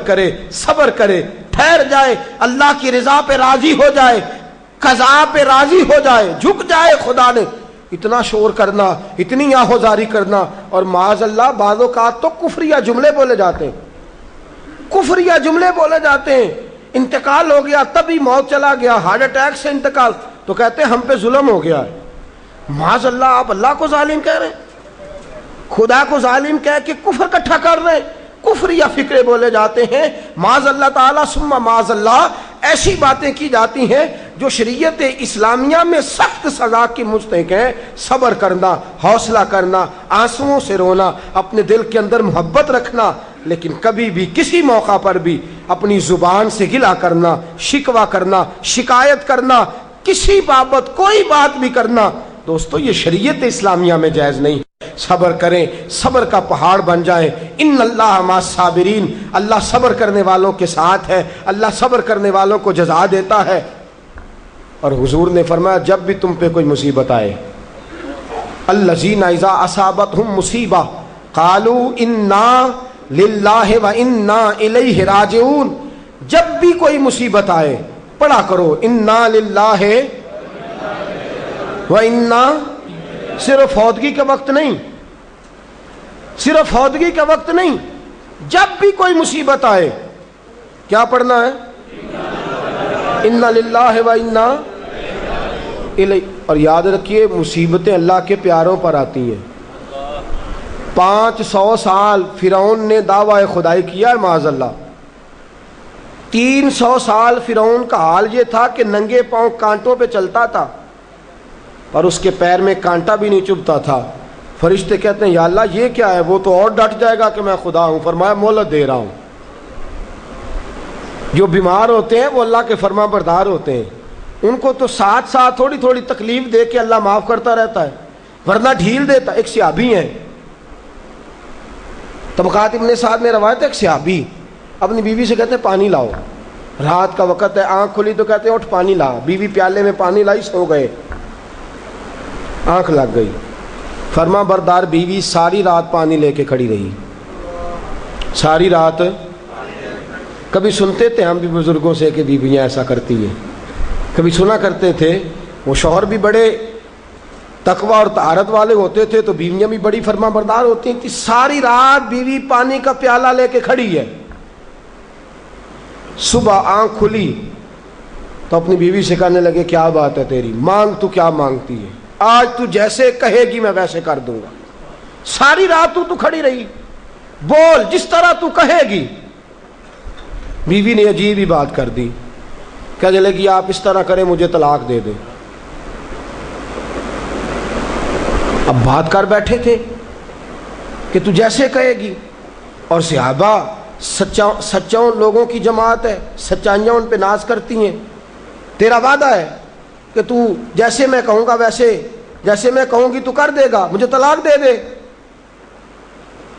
کرے، ٹھہر جائے، اللہ کی رضا پہ راضی ہو جائے، قضا پہ راضی ہو جائے، جھک جائے خدا نے. اتنا شور کرنا، اتنی آہوزاری کرنا، اور معاذ اللہ بعض اوقات تو کفریہ جملے بولے جاتے ہیں. انتقال ہو گیا، تبھی موت چلا گیا، ہارٹ اٹیک سے انتقال، تو کہتے ہیں ہم پہ ظلم ہو گیا ہے. معاذ اللہ، آپ اللہ کو ظالم کہہ رہے ہیں، خدا کو ظالم کہہ کے کفر کٹھا کر رہے ہیں. کفریہ فکرے بولے جاتے ہیں. معاذ اللہ تعالیٰ ثم معاذ اللہ ایسی باتیں کی جاتی ہیں جو شریعت اسلامیہ میں سخت سزا کی مستحق ہیں. صبر کرنا، حوصلہ کرنا، آنسوؤں سے رونا، اپنے دل کے اندر محبت رکھنا، لیکن کبھی بھی کسی موقع پر بھی اپنی زبان سے گلہ کرنا، شکوہ کرنا، شکایت کرنا، کسی بابت کوئی بات بھی کرنا، دوستو یہ شریعت اسلامیہ میں جائز نہیں. صبر کریں، صبر کا پہاڑ بن جائیں. ان اللہ مع الصابرین، اللہ صبر کرنے والوں کے ساتھ ہے، اللہ صبر کرنے والوں کو جزا دیتا ہے. اور حضور نے فرمایا جب بھی تم پہ کوئی مصیبت آئے، الذین اذا اصابتہم مصیبہ قالوا انا للہ و انا الیہ راجعون. جب بھی کوئی مصیبت آئے پڑھا کرو انا للہ و انا، صرف فوتگی کے وقت نہیں، جب بھی کوئی مصیبت آئے کیا پڑھنا ہے؟ انا للہ و انا الیہ. اور یاد رکھیے مصیبتیں اللہ کے پیاروں پر آتی ہیں. 500 سال فرعون نے دعویٰ خدائی کیا ہے معاذ اللہ. 300 سال فرعون کا حال یہ تھا کہ ننگے پاؤں کانٹوں پہ چلتا تھا اور اس کے پیر میں کانٹا بھی نہیں چبھتا تھا. فرشتے کہتے ہیں یا اللہ یہ کیا ہے؟ وہ تو اور ڈٹ جائے گا کہ میں خدا ہوں. فرمایا مہلت دے رہا ہوں. جو بیمار ہوتے ہیں وہ اللہ کے فرما بردار ہوتے ہیں، ان کو تو ساتھ ساتھ تھوڑی تھوڑی تکلیف دے کے اللہ معاف کرتا رہتا ہے، ورنہ ڈھیل دیتا. ایک صحابی ہیں، طبقات ابن سعد میں روایت ہے، ایک صحابی اپنی بیوی سے کہتے ہیں پانی لاؤ. رات کا وقت ہے، آنکھ کھلی تو کہتے ہیں اٹھ پانی لا. بیوی پیالے میں پانی لائی، سو گئے، آنکھ لگ گئی. فرما بردار بیوی ساری رات پانی لے کے کھڑی رہی، ساری رات. کبھی سنتے تھے ہم بھی بزرگوں سے کہ بیویاں ایسا کرتی ہیں، کبھی سنا کرتے تھے. وہ شوہر بھی بڑے تقوی اور طہارت والے ہوتے تھے تو بیویاں بھی بڑی فرما بردار ہوتی تھی. ساری رات بیوی پانی کا پیالہ لے کے کھڑی ہے. صبح آنکھ کھلی تو اپنی بیوی سے کہنے لگے کیا بات ہے تیری، مانگ تو کیا مانگتی ہے، آج تو جیسے کہے گی میں ویسے کر دوں گا. ساری رات تو کھڑی رہی، بول جس طرح تو کہے گی. بیوی نے عجیب ہی بات کر دی، کہنے لگی آپ اس طرح کریں مجھے طلاق دے دیں. اب بات کر بیٹھے تھے کہ تو جیسے کہے گی. اور صحابہ سچاؤں لوگوں کی جماعت ہے، سچائیاں ان پہ ناز کرتی ہیں. تیرا وعدہ ہے کہ تو جیسے میں کہوں گا ویسے، جیسے میں کہوں گی تو کر دے گا، مجھے طلاق دے دے.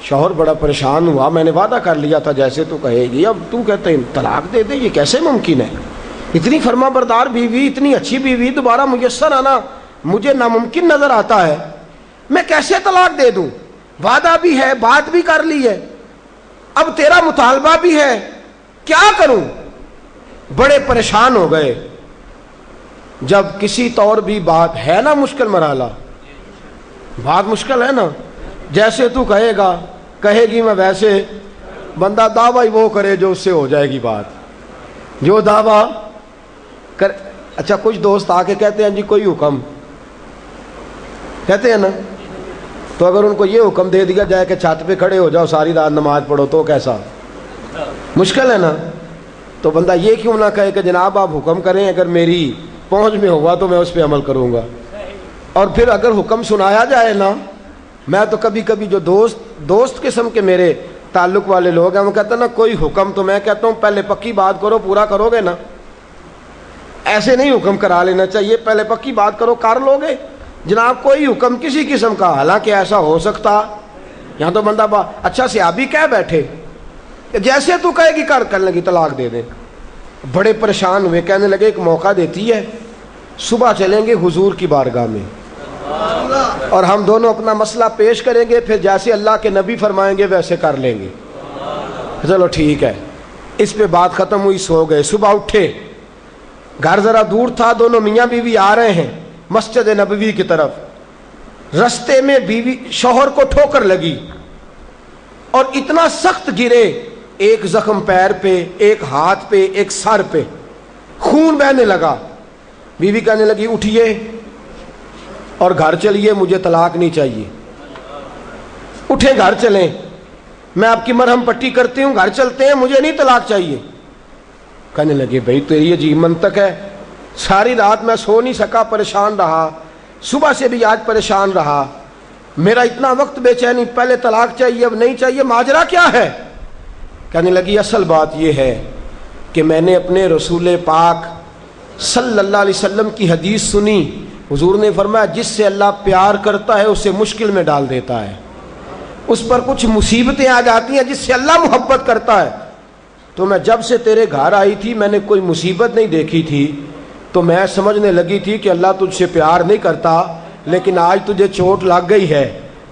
شوہر بڑا پریشان ہوا، میں نے وعدہ کر لیا تھا جیسے تو کہے گی، اب تو کہتے ہیں طلاق دے دے، یہ کیسے ممکن ہے؟ اتنی فرما بردار بیوی، اتنی اچھی بیوی دوبارہ میسر آنا مجھے ناممکن نظر آتا ہے. میں کیسے طلاق دے دوں؟ وعدہ بھی ہے، بات بھی کر لی ہے، اب تیرا مطالبہ بھی ہے، کیا کروں؟ بڑے پریشان ہو گئے. جب کسی طور بھی بات ہے نا مشکل مرحلہ، بات مشکل ہے نا، جیسے تو کہے گا، کہے گی میں ویسے، بندہ دعویٰ وہ کرے جو اس سے ہو جائے گی بات، جو دعویٰ کر. اچھا کچھ دوست آ کے کہتے ہیں جی کوئی حکم، کہتے ہیں نا، تو اگر ان کو یہ حکم دے دیا جائے کہ چھت پہ کھڑے ہو جاؤ ساری رات نماز پڑھو تو کیسا؟ مشکل ہے نا. تو بندہ یہ کیوں نہ کہے کہ جناب آپ حکم کریں، اگر میری پہنچ میں ہوگا تو میں اس پہ عمل کروں گا۔ اور پھر اگر حکم سنایا جائے نا، میں تو کبھی کبھی جو دوست قسم کے میرے تعلق والے لوگ ہیں وہ کہتے ہیں نا کوئی حکم، تو میں کہتا ہوں پہلے پکی بات کرو، پورا کرو گے نا؟ ایسے نہیں حکم کرا لینا چاہیے، پہلے پکی بات کرو، کر لو گے جناب کوئی حکم کسی قسم کا؟ حالانکہ ایسا ہو سکتا، یہاں تو بندہ اچھا صحابی کہہ بیٹھے جیسے تو کہے گی کر لگی طلاق دے دیں۔ بڑے پریشان ہوئے، کہنے لگے ایک موقع دیتی ہے، صبح چلیں گے حضور کی بارگاہ میں اور ہم دونوں اپنا مسئلہ پیش کریں گے، پھر جیسے اللہ کے نبی فرمائیں گے ویسے کر لیں گے۔ چلو ٹھیک ہے، اس پہ بات ختم ہوئی، سو گئے۔ صبح اٹھے، گھر ذرا دور تھا، دونوں میاں بیوی آ رہے ہیں مسجد نبوی کی طرف۔ رستے میں بیوی شوہر کو ٹھوکر لگی اور اتنا سخت گرے، ایک زخم پیر پہ، ایک ہاتھ پہ، ایک سر پہ، خون بہنے لگا۔ بیوی کہنے لگی اٹھیے اور گھر چلیے، مجھے طلاق نہیں چاہیے۔ اٹھے، گھر چلیں، میں آپ کی مرہم پٹی کرتی ہوں، گھر چلتے ہیں، مجھے نہیں طلاق چاہیے۔ کہنے لگے بھائی تیری عجیب منطق ہے، ساری رات میں سو نہیں سکا، پریشان رہا، صبح سے بھی آج پریشان رہا، میرا اتنا وقت بے چینی، پہلے طلاق چاہیے اب نہیں چاہیے، ماجرا کیا ہے؟ کہنے لگی اصل بات یہ ہے کہ میں نے اپنے رسول پاک صلی اللہ علیہ وسلم کی حدیث سنی، حضور نے فرمایا جس سے اللہ پیار کرتا ہے اسے مشکل میں ڈال دیتا ہے، اس پر کچھ مصیبتیں آ جاتی ہیں جس سے اللہ محبت کرتا ہے۔ تو میں جب سے تیرے گھر آئی تھی میں نے کوئی مصیبت نہیں دیکھی تھی، تو میں سمجھنے لگی تھی کہ اللہ تجھ سے پیار نہیں کرتا، لیکن آج تجھے چوٹ لگ گئی ہے،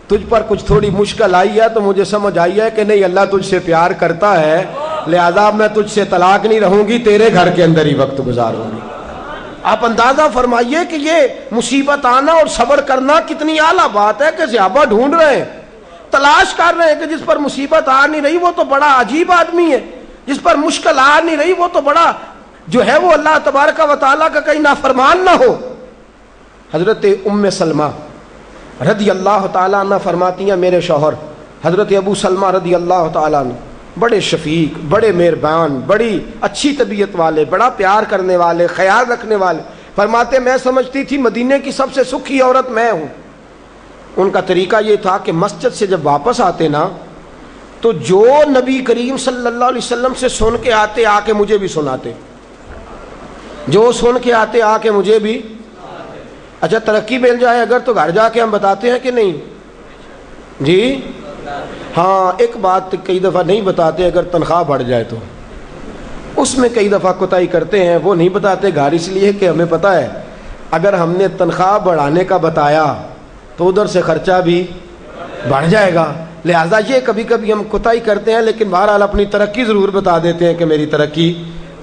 تجھ پر کچھ تھوڑی مشکل آئی ہے، تو مجھے سمجھ آئی ہے کہ نہیں اللہ تجھ سے پیار کرتا ہے، لہذا میں تجھ سے طلاق نہیں رہوں گی، تیرے گھر کے اندر ہی وقت گزاروں گی۔ آپ اندازہ فرمائیے کہ یہ مصیبت آنا اور صبر کرنا کتنی اعلیٰ بات ہے کہ صحابہ ڈھونڈ رہے ہیں، تلاش کر رہے ہیں کہ جس پر مصیبت آ نہیں رہی وہ تو بڑا عجیب آدمی ہے، جس پر مشکل آ نہیں رہی وہ تو بڑا جو ہے وہ اللہ تبارک و تعالیٰ کا کہیں نافرمان نہ ہو۔ حضرت ام سلمہ رضی اللہ تعالیٰ عنہ فرماتی ہیں میرے شوہر حضرت ابو سلمہ رضی اللہ تعالیٰ عنہ بڑے شفیق، بڑے مہربان، بڑی اچھی طبیعت والے، بڑا پیار کرنے والے، خیال رکھنے والے، فرماتے میں سمجھتی تھی مدینے کی سب سے سکھی عورت میں ہوں۔ ان کا طریقہ یہ تھا کہ مسجد سے جب واپس آتے نا تو جو نبی کریم صلی اللہ علیہ وسلم سے سن کے آتے آ کے مجھے بھی سناتے، جو سن کے آتے آ کے مجھے بھی۔ اچھا ترقی مل جائے اگر تو گھر جا کے ہم بتاتے ہیں کہ نہیں جی؟ ہاں ایک بات کئی دفعہ نہیں بتاتے، اگر تنخواہ بڑھ جائے تو اس میں کئی دفعہ کوتاہی کرتے ہیں، وہ نہیں بتاتے گھر اس لیے کہ ہمیں پتہ ہے اگر ہم نے تنخواہ بڑھانے کا بتایا تو ادھر سے خرچہ بھی بڑھ جائے گا، لہٰذا یہ کبھی کبھی ہم کوتاہی کرتے ہیں، لیکن بہرحال اپنی ترقی ضرور بتا دیتے ہیں کہ میری ترقی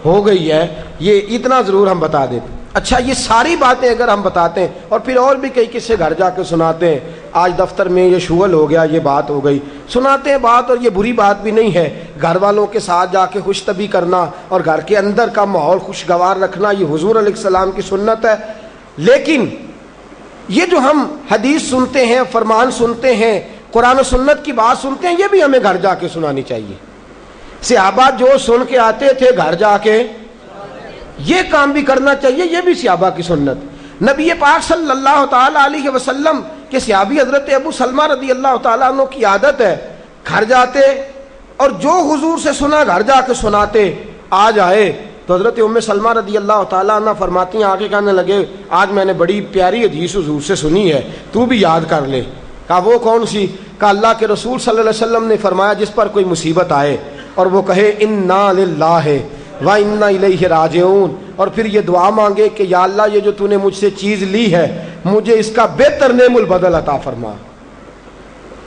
ہو گئی ہے، یہ اتنا ضرور ہم بتا دیتے ہیں۔ اچھا یہ ساری باتیں اگر ہم بتاتے ہیں اور پھر اور بھی کئی قصے گھر جا کے سناتے ہیں، آج دفتر میں یہ شغل ہو گیا، یہ بات ہو گئی، سناتے ہیں بات، اور یہ بری بات بھی نہیں ہے، گھر والوں کے ساتھ جا کے خوش طبی کرنا اور گھر کے اندر کا ماحول خوشگوار رکھنا یہ حضور علیہ السلام کی سنت ہے۔ لیکن یہ جو ہم حدیث سنتے ہیں، فرمان سنتے ہیں، قرآن و سنت کی بات سنتے ہیں، یہ بھی ہمیں گھر جا کے سنانی چاہیے۔ صحابہ جو سن کے آتے تھے گھر جا کے یہ کام بھی کرنا چاہیے، یہ بھی صحابہ کی سنت۔ نبی پاک صلی اللہ تعالیٰ علیہ وسلم کے صحابی حضرت ابو سلمہ رضی اللہ تعالیٰ عنہ کی عادت ہے گھر جاتے اور جو حضور سے سنا گھر جا کے سناتے، آج آئے تو حضرت ام سلمہ رضی اللہ تعالیٰ عنہ فرماتی ہیں، آگے کہنے لگے آج میں نے بڑی پیاری حدیث حضور سے سنی ہے، تو بھی یاد کر لے۔ کہا وہ کون سی؟ کہا اللہ کے رسول صلی اللہ علیہ وسلم نے فرمایا جس پر کوئی مصیبت آئے اور وہ کہے انا للہ وَإِنَّا إِلَيْهِ رَاجِعُونَ، اور پھر یہ دعا مانگے کہ یا اللہ یہ جو تو نے مجھ سے چیز لی ہے مجھے اس کا بہتر نعم البدل عطا فرما۔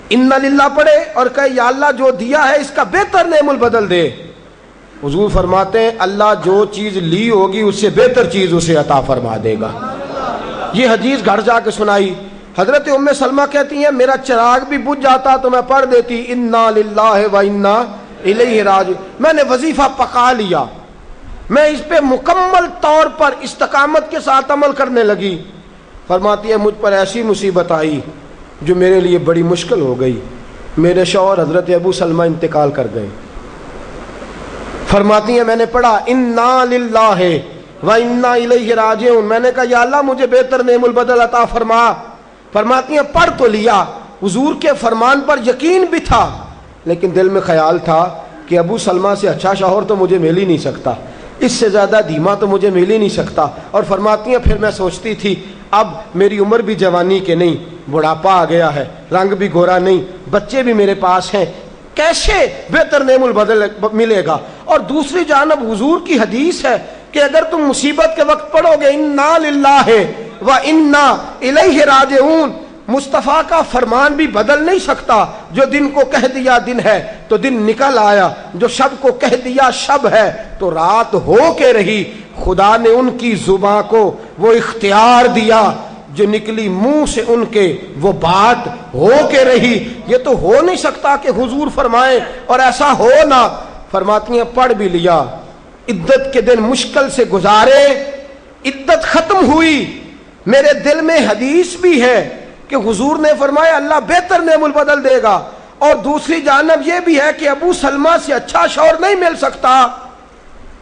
اِنَّا لِلَّہ پڑھے اور کہے یا اللہ جو دیا ہے اس کا بہتر نعم البدل دے۔ حضور فرماتے ہیں اللہ جو چیز لی ہوگی اس سے بہتر چیز اسے عطا فرما دے گا۔ یہ حدیث گھر جا کے سنائی۔ حضرت ام سلمہ کہتی ہیں میرا چراغ بھی بجھ جاتا تو میں پڑھ دیتی اِنَّا لِلَّهِ وَإِنَّا إِلَيْهِ رَاجِعُونَ۔ میں نے وظیفہ پکا لیا، میں اس پہ مکمل طور پر استقامت کے ساتھ عمل کرنے لگی۔ فرماتی ہے مجھ پر ایسی مصیبت آئی جو میرے لیے بڑی مشکل ہو گئی، میرے شوہر حضرت ابو سلمہ انتقال کر گئے۔ فرماتی ہیں میں نے پڑھا انا للہ و انا الیہ راجعون، میں نے کہا یا اللہ مجھے بہتر نعم البدل عطا فرما۔ فرماتی ہیں پڑھ تو لیا، حضور کے فرمان پر یقین بھی تھا، لیکن دل میں خیال تھا کہ ابو سلمہ سے اچھا شوہر تو مجھے مل ہی نہیں سکتا، اس سے زیادہ دھیما تو مجھے مل ہی نہیں سکتا۔ اور فرماتی ہیں پھر میں سوچتی تھی اب میری عمر بھی جوانی کے نہیں، بڑھاپا آ گیا ہے، رنگ بھی گورا نہیں، بچے بھی میرے پاس ہیں، کیسے بہتر نعم البدل ملے گا؟ اور دوسری جانب حضور کی حدیث ہے کہ اگر تم مصیبت کے وقت پڑھو گے انا للہ و انا الیہ راجعون، مصطفیٰ کا فرمان بھی بدل نہیں سکتا، جو دن کو کہہ دیا دن ہے تو دن نکل آیا، جو شب کو کہہ دیا شب ہے تو رات ہو کے رہی۔ خدا نے ان کی زباں کو وہ اختیار دیا، جو نکلی منہ سے ان کے وہ بات ہو کے رہی۔ یہ تو ہو نہیں سکتا کہ حضور فرمائے اور ایسا ہو نہ۔ فرماتی ہیں پڑھ بھی لیا، عدت کے دن مشکل سے گزارے، عدت ختم ہوئی، میرے دل میں حدیث بھی ہے کہ حضور نے فرمایا اللہ بہتر نعم البدل دے گا، اور دوسری جانب یہ بھی ہے کہ ابو سلمہ سے اچھا شوہر نہیں مل سکتا۔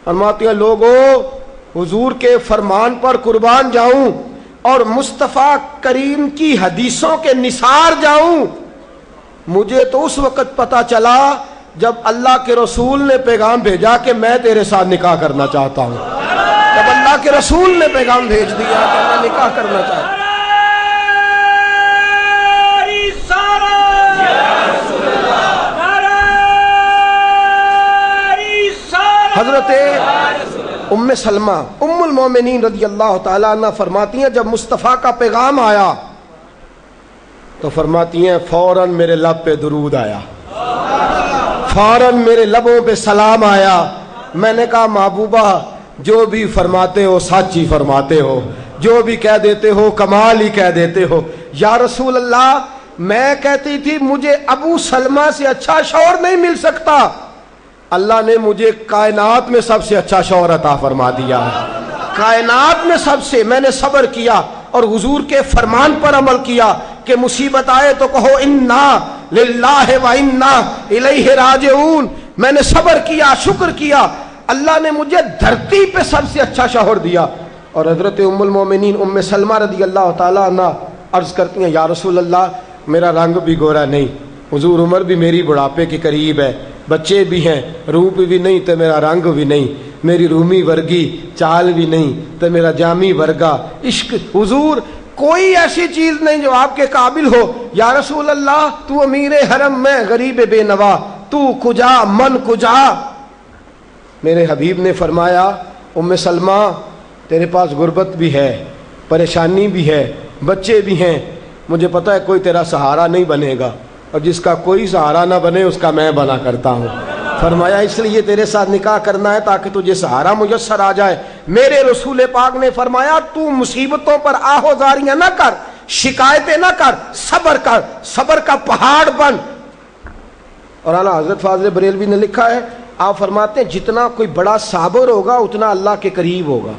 فرماتی ہیں لوگوں حضور کے فرمان پر قربان جاؤں اور مصطفیٰ کریم کی حدیثوں کے نثار جاؤں۔ مجھے تو اس وقت پتا چلا جب اللہ کے رسول نے پیغام بھیجا کہ میں تیرے ساتھ نکاح کرنا چاہتا ہوں، جب اللہ کے رسول نے پیغام بھیج دیا کہ میں نکاح کرنا چاہتا ہوں۔ حضرت ام سلمہ ام المومنین رضی اللہ تعالیٰ عنہ فرماتی ہیں جب مصطفیٰ کا پیغام آیا تو فرماتی ہیں فوراً میرے لب پہ درود آیا، فوراً میرے لبوں پہ سلام آیا۔ میں نے کہا محبوبہ جو بھی فرماتے ہو سچ ہی فرماتے ہو، جو بھی کہہ دیتے ہو کمال ہی کہہ دیتے ہو۔ یا رسول اللہ میں کہتی تھی مجھے ابو سلمہ سے اچھا شوہر نہیں مل سکتا، اللہ نے مجھے کائنات میں سب سے اچھا شوہر عطا فرما دیا ہے، کائنات میں سب سے۔ میں نے صبر کیا اور حضور کے فرمان پر عمل کیا کہ مصیبت آئے تو کہو انا للہ و انا الیہ راجعون۔ میں نے صبر کیا، شکر کیا، اللہ نے مجھے دھرتی پہ سب سے اچھا شوہر دیا۔ اور حضرت ام المومنین ام سلمہ رضی اللہ تعالیٰ عنہ عرض کرتی ہیں یا رسول اللہ میرا رنگ بھی گورا نہیں، حضور عمر بھی میری بڑھاپے کے قریب ہے، بچے بھی ہیں، روپ بھی نہیں تو میرا رنگ بھی نہیں، میری رومی ورگی چال بھی نہیں تو میرا جامی ورگا عشق، حضور کوئی ایسی چیز نہیں جو آپ کے قابل ہو۔ یا رسول اللہ تو امیر حرم میں غریب بے نوا، تو کجا من کجا۔ میرے حبیب نے فرمایا ام سلمہ تیرے پاس غربت بھی ہے، پریشانی بھی ہے، بچے بھی ہیں، مجھے پتہ ہے کوئی تیرا سہارا نہیں بنے گا، اور جس کا کوئی سہارا نہ بنے اس کا میں بنا کرتا ہوں۔ فرمایا اس لیے تیرے ساتھ نکاح کرنا ہے تاکہ تجھے سہارا میسر آ جائے۔ میرے رسول پاک نے فرمایا تو مصیبتوں پر آہوزاریاں نہ کر، شکایتیں نہ کر، صبر کر، صبر کا پہاڑ بن۔ اور اعلیٰ حضرت فاضل بریلوی نے لکھا ہے، آپ فرماتے ہیں جتنا کوئی بڑا صابر ہوگا اتنا اللہ کے قریب ہوگا،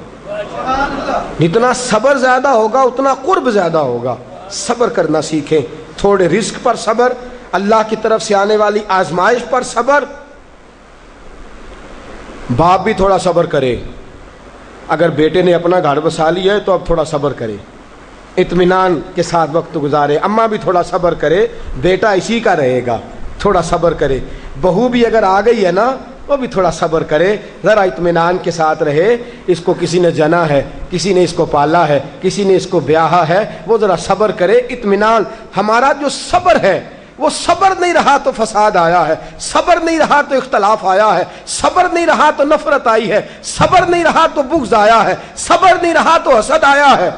جتنا صبر زیادہ ہوگا اتنا قرب زیادہ ہوگا۔ صبر کرنا سیکھیں، تھوڑے رزق پر صبر، اللہ کی طرف سے آنے والی آزمائش پر صبر۔ باپ بھی تھوڑا صبر کرے، اگر بیٹے نے اپنا گھر بسا لیا ہے تو اب تھوڑا صبر کرے، اطمینان کے ساتھ وقت گزارے۔ اماں بھی تھوڑا صبر کرے، بیٹا اسی کا رہے گا، تھوڑا صبر کرے۔ بہو بھی اگر آ گئی ہے نا وہ بھی تھوڑا صبر کرے، ذرا اطمینان کے ساتھ رہے۔ اس کو کسی نے جنا ہے، کسی نے اس کو پالا ہے، کسی نے اس کو بیاہا ہے، وہ ذرا صبر کرے، اطمینان۔ ہمارا جو صبر ہے وہ صبر نہیں رہا تو فساد آیا ہے، صبر نہیں رہا تو اختلاف آیا ہے، صبر نہیں رہا تو نفرت آئی ہے، صبر نہیں رہا تو بغض آیا ہے، صبر نہیں رہا تو حسد آیا ہے۔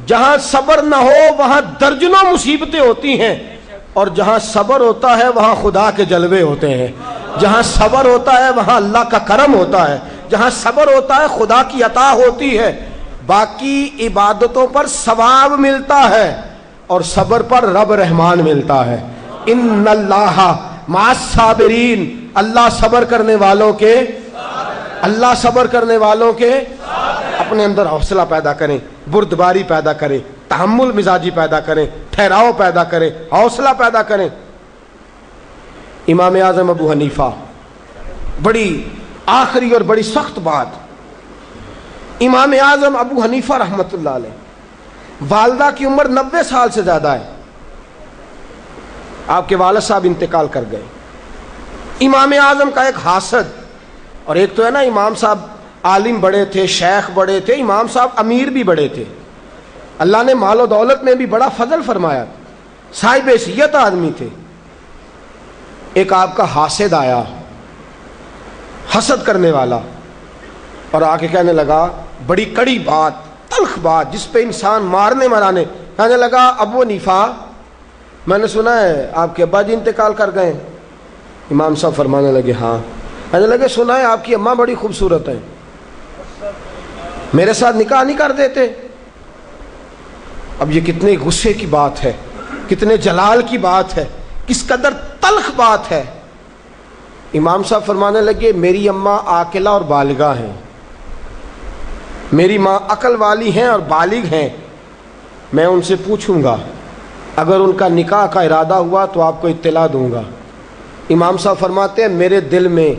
جہاں صبر نہ ہو وہاں درجنوں مصیبتیں ہوتی ہیں، اور جہاں صبر ہوتا ہے وہاں خدا کے جلوے ہوتے ہیں، جہاں صبر ہوتا ہے وہاں اللہ کا کرم ہوتا ہے، جہاں صبر ہوتا ہے خدا کی عطا ہوتی ہے۔ باقی عبادتوں پر ثواب ملتا ہے اور صبر پر رب رحمان ملتا ہے۔ ان اللہ مع الصابرین، اللہ صبر کرنے والوں کے، اللہ صبر کرنے والوں کے۔ اپنے اندر حوصلہ پیدا کریں، بردباری پیدا کریں، تحمل مزاجی پیدا کریں، ٹھہراؤ پیدا کریں، حوصلہ پیدا کریں۔ امام اعظم ابو حنیفہ بڑی آخری اور بڑی سخت بات، امام اعظم ابو حنیفہ رحمۃ اللہ علیہ، والدہ کی عمر 90 سال سے زیادہ ہے، آپ کے والد صاحب انتقال کر گئے۔ امام اعظم کا ایک حاسد، اور ایک تو ہے نا امام صاحب عالم بڑے تھے، شیخ بڑے تھے، امام صاحب امیر بھی بڑے تھے، اللہ نے مال و دولت میں بھی بڑا فضل فرمایا، صاحب حیثیت آدمی تھے۔ ایک آپ کا حاسد آیا، حسد کرنے والا، اور آ کے کہنے لگا بڑی کڑی بات، تلخ بات جس پہ انسان مارنے مرانے، کہنے لگا ابو حنیفہ میں نے سنا ہے آپ کے ابا جی انتقال کر گئے۔ امام صاحب فرمانے لگے ہاں۔ کہنے لگے سنا ہے آپ کی اماں بڑی خوبصورت ہیں، میرے ساتھ نکاح نہیں کر دیتے؟ اب یہ کتنے غصے کی بات ہے، کتنے جلال کی بات ہے، کس قدر تلخ بات ہے۔ امام صاحب فرمانے لگے میری اماں عاقلہ اور بالغہ ہیں، میری ماں عقل والی ہیں اور بالغ ہیں، میں ان سے پوچھوں گا، اگر ان کا نکاح کا ارادہ ہوا تو آپ کو اطلاع دوں گا۔ امام صاحب فرماتے ہیں میرے دل میں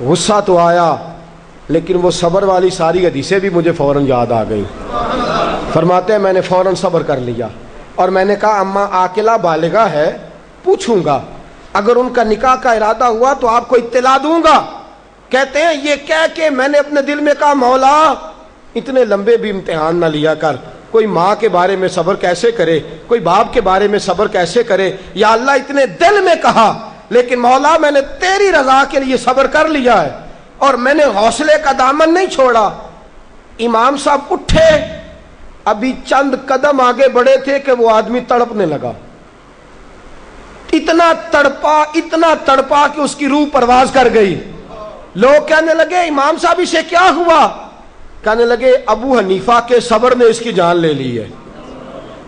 غصہ تو آیا، لیکن وہ صبر والی ساری حدیثیں بھی مجھے فوراً یاد آ گئیں۔ فرماتے ہیں میں نے فوراً صبر کر لیا، اور میں نے کہا اماں عاقلہ بالغہ ہے، پوچھوں گا، اگر ان کا نکاح کا ارادہ ہوا تو آپ کو اطلاع دوں گا۔ کہتے ہیں یہ کہہ کے میں نے اپنے دل میں کہا مولا اتنے لمبے بھی امتحان نہ لیا کر، کوئی ماں کے بارے میں صبر کیسے کرے، کوئی باپ کے بارے میں صبر کیسے کرے، یا اللہ اتنے دل میں کہا، لیکن مولا میں نے تیری رضا کے لیے صبر کر لیا ہے، اور میں نے حوصلے کا دامن نہیں چھوڑا۔ امام صاحب اٹھے، ابھی چند قدم آگے بڑھے تھے کہ وہ آدمی تڑپنے لگا، اتنا تڑپا کہ اس کی روح پرواز کر گئی۔ لوگ کہنے لگے امام صاحب اسے کیا ہوا؟ کہنے لگے ابو حنیفہ کے صبر نے اس کی جان لے لی ہے،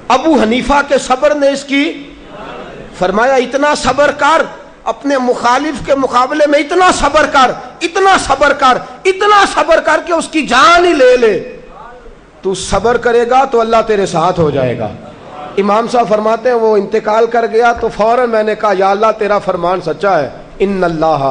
ابو حنیفہ کے صبر نے اس کی، فرمایا اتنا صبر کر، اپنے مخالف کے مقابلے میں اتنا صبر کر، اتنا صبر کر، اتنا صبر کر کہ اس کی جان ہی لے لے۔ تو صبر کرے گا تو اللہ تیرے ساتھ ہو جائے گا۔ امام صاحب فرماتے ہیں وہ انتقال کر گیا تو فوراً میں نے کہا یا اللہ تیرا فرمان سچا ہے، ان اللہ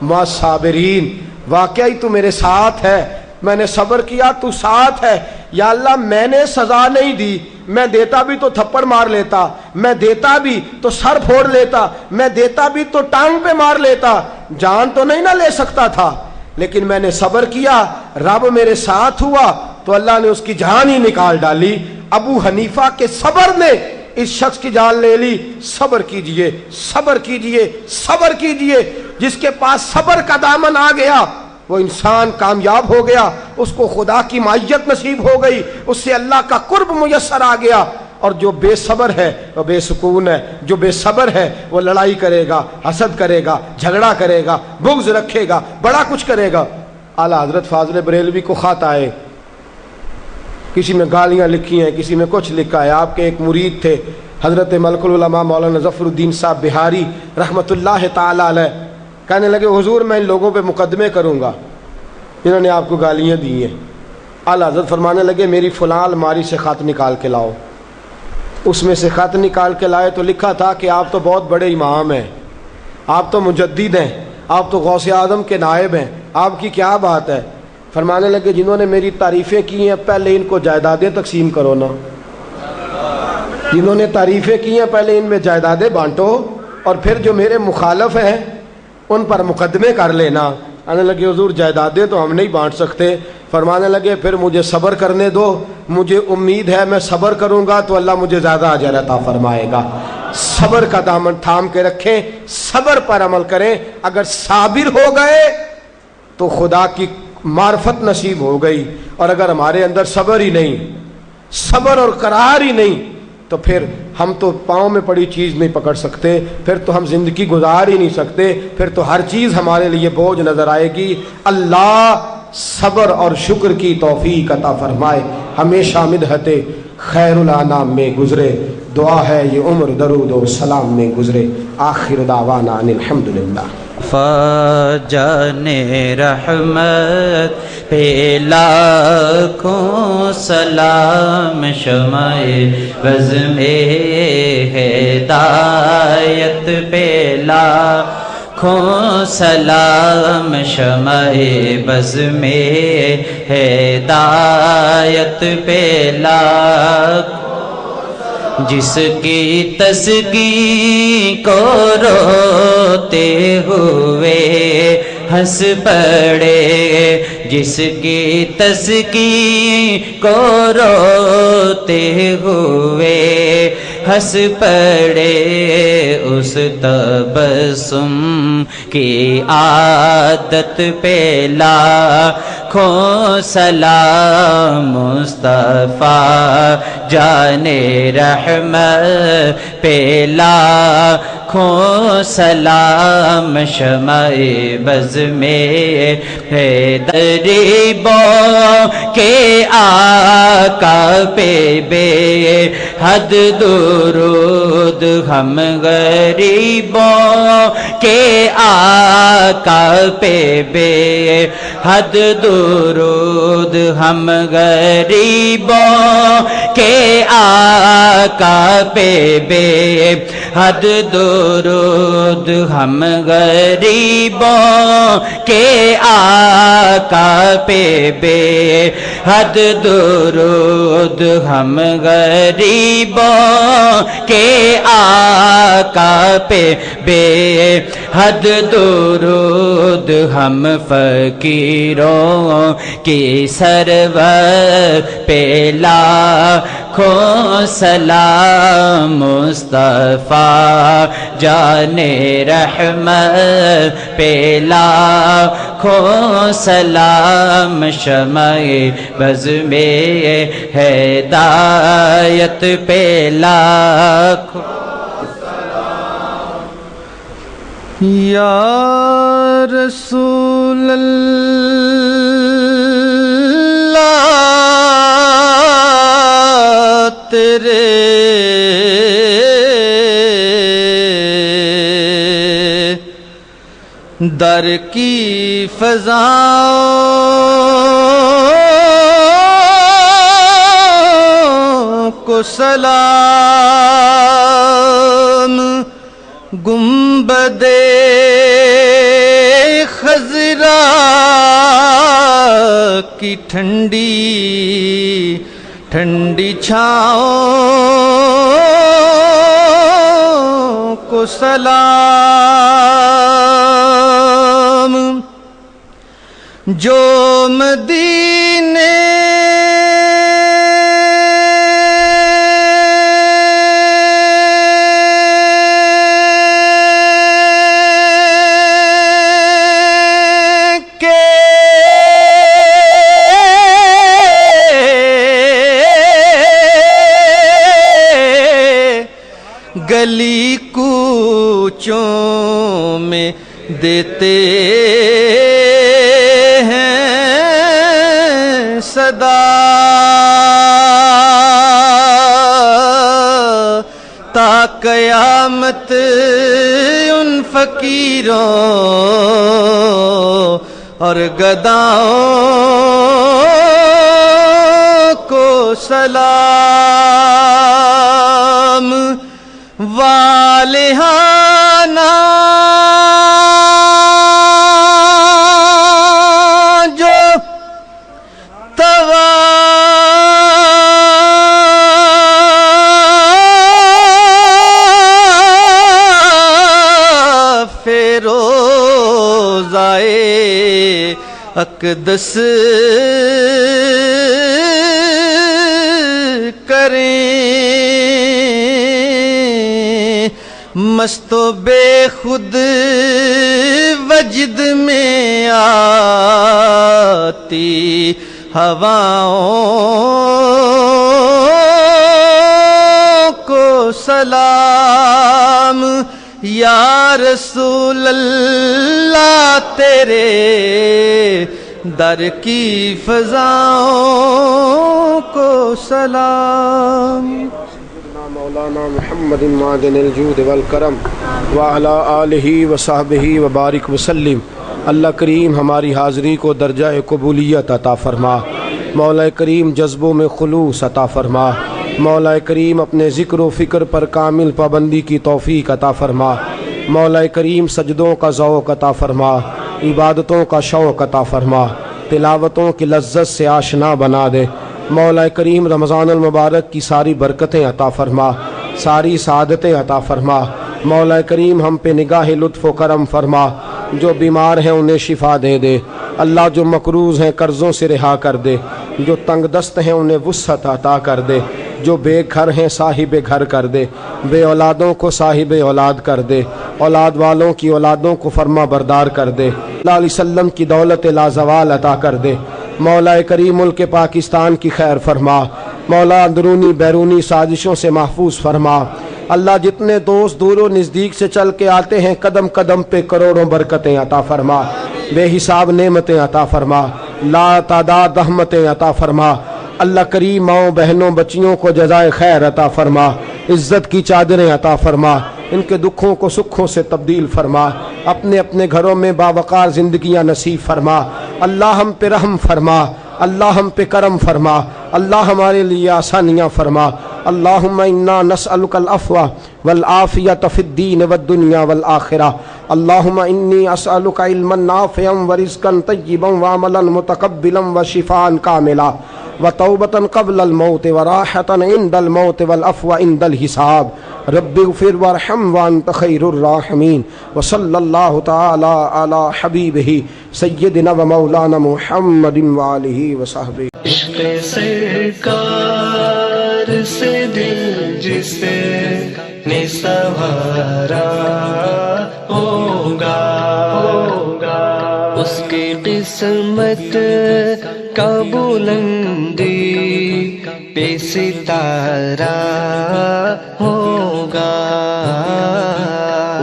مع الصابرین، واقعی تو میرے ساتھ ہے، میں نے صبر کیا تو ساتھ ہے۔ یا اللہ میں نے سزا نہیں دی، میں دیتا بھی تو تھپڑ مار لیتا، میں دیتا بھی تو سر پھوڑ لیتا، میں دیتا بھی تو ٹانگ پہ مار لیتا، جان تو نہیں نہ لے سکتا تھا، لیکن میں نے صبر کیا، رب میرے ساتھ ہوا تو اللہ نے اس کی جان ہی نکال ڈالی۔ ابو حنیفہ کے صبر نے اس شخص کی جان لے لی۔ صبر کیجئے، صبر کیجئے، صبر کیجئے، جس کے پاس صبر کا دامن آ گیا وہ انسان کامیاب ہو گیا، اس کو خدا کی معیت نصیب ہو گئی، اس سے اللہ کا قرب میسر آ گیا۔ اور جو بے صبر ہے وہ بے سکون ہے، جو بے صبر ہے وہ لڑائی کرے گا، حسد کرے گا، جھگڑا کرے گا، بغض رکھے گا، بڑا کچھ کرے گا۔ اعلیٰ حضرت فاضل بریلوی کو خط آئے، کسی میں گالیاں لکھی ہیں، کسی میں کچھ لکھا ہے۔ آپ کے ایک مرید تھے حضرت ملک العلماء مولانا ظفر الدین صاحب بہاری رحمۃ اللہ تعالی علیہ، کہنے لگے حضور میں ان لوگوں پہ مقدمے کروں گا جنہوں نے آپ کو گالیاں دی ہیں۔ اعلیٰ حضرت فرمانے لگے میری فلاں الماری سے خط نکال کے لاؤ۔ اس میں سے خط نکال کے لائے تو لکھا تھا کہ آپ تو بہت بڑے امام ہیں، آپ تو مجدد ہیں، آپ تو غوث اعظم کے نائب ہیں، آپ کی کیا بات ہے؟ فرمانے لگے جنہوں نے میری تعریفیں کی ہیں پہلے ان کو جائیدادیں تقسیم کرو نا، جنہوں نے تعریفیں کی ہیں پہلے ان میں جائیدادیں بانٹو، اور پھر جو میرے مخالف ہیں ان پر مقدمے کر لینا۔ آنے لگے حضور جائیدادیں تو ہم نہیں بانٹ سکتے۔ فرمانے لگے پھر مجھے صبر کرنے دو، مجھے امید ہے میں صبر کروں گا تو اللہ مجھے زیادہ اجر عطا فرمائے گا۔ صبر کا دامن تھام کے رکھیں، صبر پر عمل کریں، اگر صابر ہو گئے تو خدا کی معرفت نصیب ہو گئی، اور اگر ہمارے اندر صبر ہی نہیں، صبر اور قرار ہی نہیں، تو پھر ہم تو پاؤں میں پڑی چیز نہیں پکڑ سکتے، پھر تو ہم زندگی گزار ہی نہیں سکتے، پھر تو ہر چیز ہمارے لیے بوجھ نظر آئے گی۔ اللہ صبر اور شکر کی توفیق عطا فرمائے، ہمیشہ مدحت خیر الانام میں گزرے، دعا ہے یہ عمر درود و سلام میں گزرے۔ آخر دعوانا ان الحمدللہ۔ فاجان رحمت پہ لاکھوں سلام، شمع بزم ہدایت پہ لاکھوں کھو سلام شمع بز میں ہدایت پہ لاکھ جس کی تسکین کو روتے ہوئے ہنس پڑے جس کی تسکین کو روتے ہوئے ہنس پڑے اس تبسم کی عادت پہ لاکھوں سلام مصطفیٰ جان رحمت پہ لاکھوں سلام شمع بز میں غریبوں کے آقا پہ بے حد درود ہم غریبوں کے آقا پہ بے حد درود ہم غریبوں کے آقا پہ بے حد درود ہم غریبوں کے آقا پہ بے حد درود ہم غریبوں کے آقا پہ بے حد درود ہم فقیروں کی سرور پہ لاکھوں سلام مصطفیٰ جان رحمت پہ لاکھوں سلام شمع بز میں ہدایت پہ لاکھوں یا رسول اللہ تیرے در کی فضاؤں کو سلام گنبد خضرا کی ٹھنڈی ٹھنڈی چھاؤں کو سلام جو مدینے گلی کوچوں میں دیتے ہیں صدا تا قیامت ان فقیروں اور گداؤں کو سلام والہانہ جو طواف روضائے اقدس کریں مست و بے خود وجد میں آتی ہواؤں کو سلام یا رسول اللہ تیرے در کی فضاؤں کو سلام مولانا محمد معدن الجود والکرم وعلی آلہ وصحبہ وبارک وسلم۔ اللہ کریم ہماری حاضری کو درجہ قبولیت عطا فرما، مولا کریم جذبوں میں خلوص عطا فرما، مولا کریم اپنے ذکر و فکر پر کامل پابندی کی توفیق عطا فرما، مولا کریم سجدوں کا ذوق عطا فرما، عبادتوں کا شوق عطا فرما، تلاوتوں کی لذت سے آشنا بنا دے۔ مولا کریم رمضان المبارک کی ساری برکتیں عطا فرما، ساری سعادتیں عطا فرما۔ مولا کریم ہم پہ نگاہ لطف و کرم فرما، جو بیمار ہیں انہیں شفا دے دے اللہ، جو مقروض ہیں قرضوں سے رہا کر دے، جو تنگ دست ہیں انہیں وسعت عطا کر دے، جو بے گھر ہیں صاحب گھر کر دے، بے اولادوں کو صاحب اولاد کر دے، اولاد والوں کی اولادوں کو فرما بردار کر دے، اللہ علیہ وسلم کی دولت لازوال عطا کر دے۔ مولا کریم ملک پاکستان کی خیر فرما، مولا اندرونی بیرونی سازشوں سے محفوظ فرما۔ اللہ جتنے دوست دور و نزدیک سے چل کے آتے ہیں قدم قدم پہ کروڑوں برکتیں عطا فرما، بے حساب نعمتیں عطا فرما، لا تعداد رحمتیں عطا فرما۔ اللہ کریم ماؤں بہنوں بچیوں کو جزائے خیر عطا فرما، عزت کی چادریں عطا فرما، ان کے دکھوں کو سکھوں سے تبدیل فرما، اپنے اپنے گھروں میں باوقار زندگیاں نصیب فرما۔ اللہ ہم پہ رحم فرما، اللہ ہم پہ کرم فرما، اللہ ہمارے لیے آسانیاں فرما۔ اللہم انا نسألک العفو والعافیۃ فی الدین والدنیا والآخرہ۔ اللہم انی اسألک علما نافعا ورزقا طیبا وعملا متقبلا وشفاء کاملا وتوبة قبل الموت وراحة عند الموت والعفو عند الحساب۔ رب اغفر وارحم وانت خیر الراحمین۔ وصلی اللہ تعالی علی حبیبہ سیدنا و مولانا محمد وآلہ وصحبہ۔ عشق سرکار سے دل جس نے سنوارا ہوگا، اس کی قسمت کا بلندی پہ ستارہ ہوگا،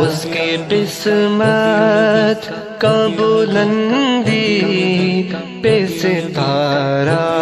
اس کی قسمت کا بلندی پہ ستارہ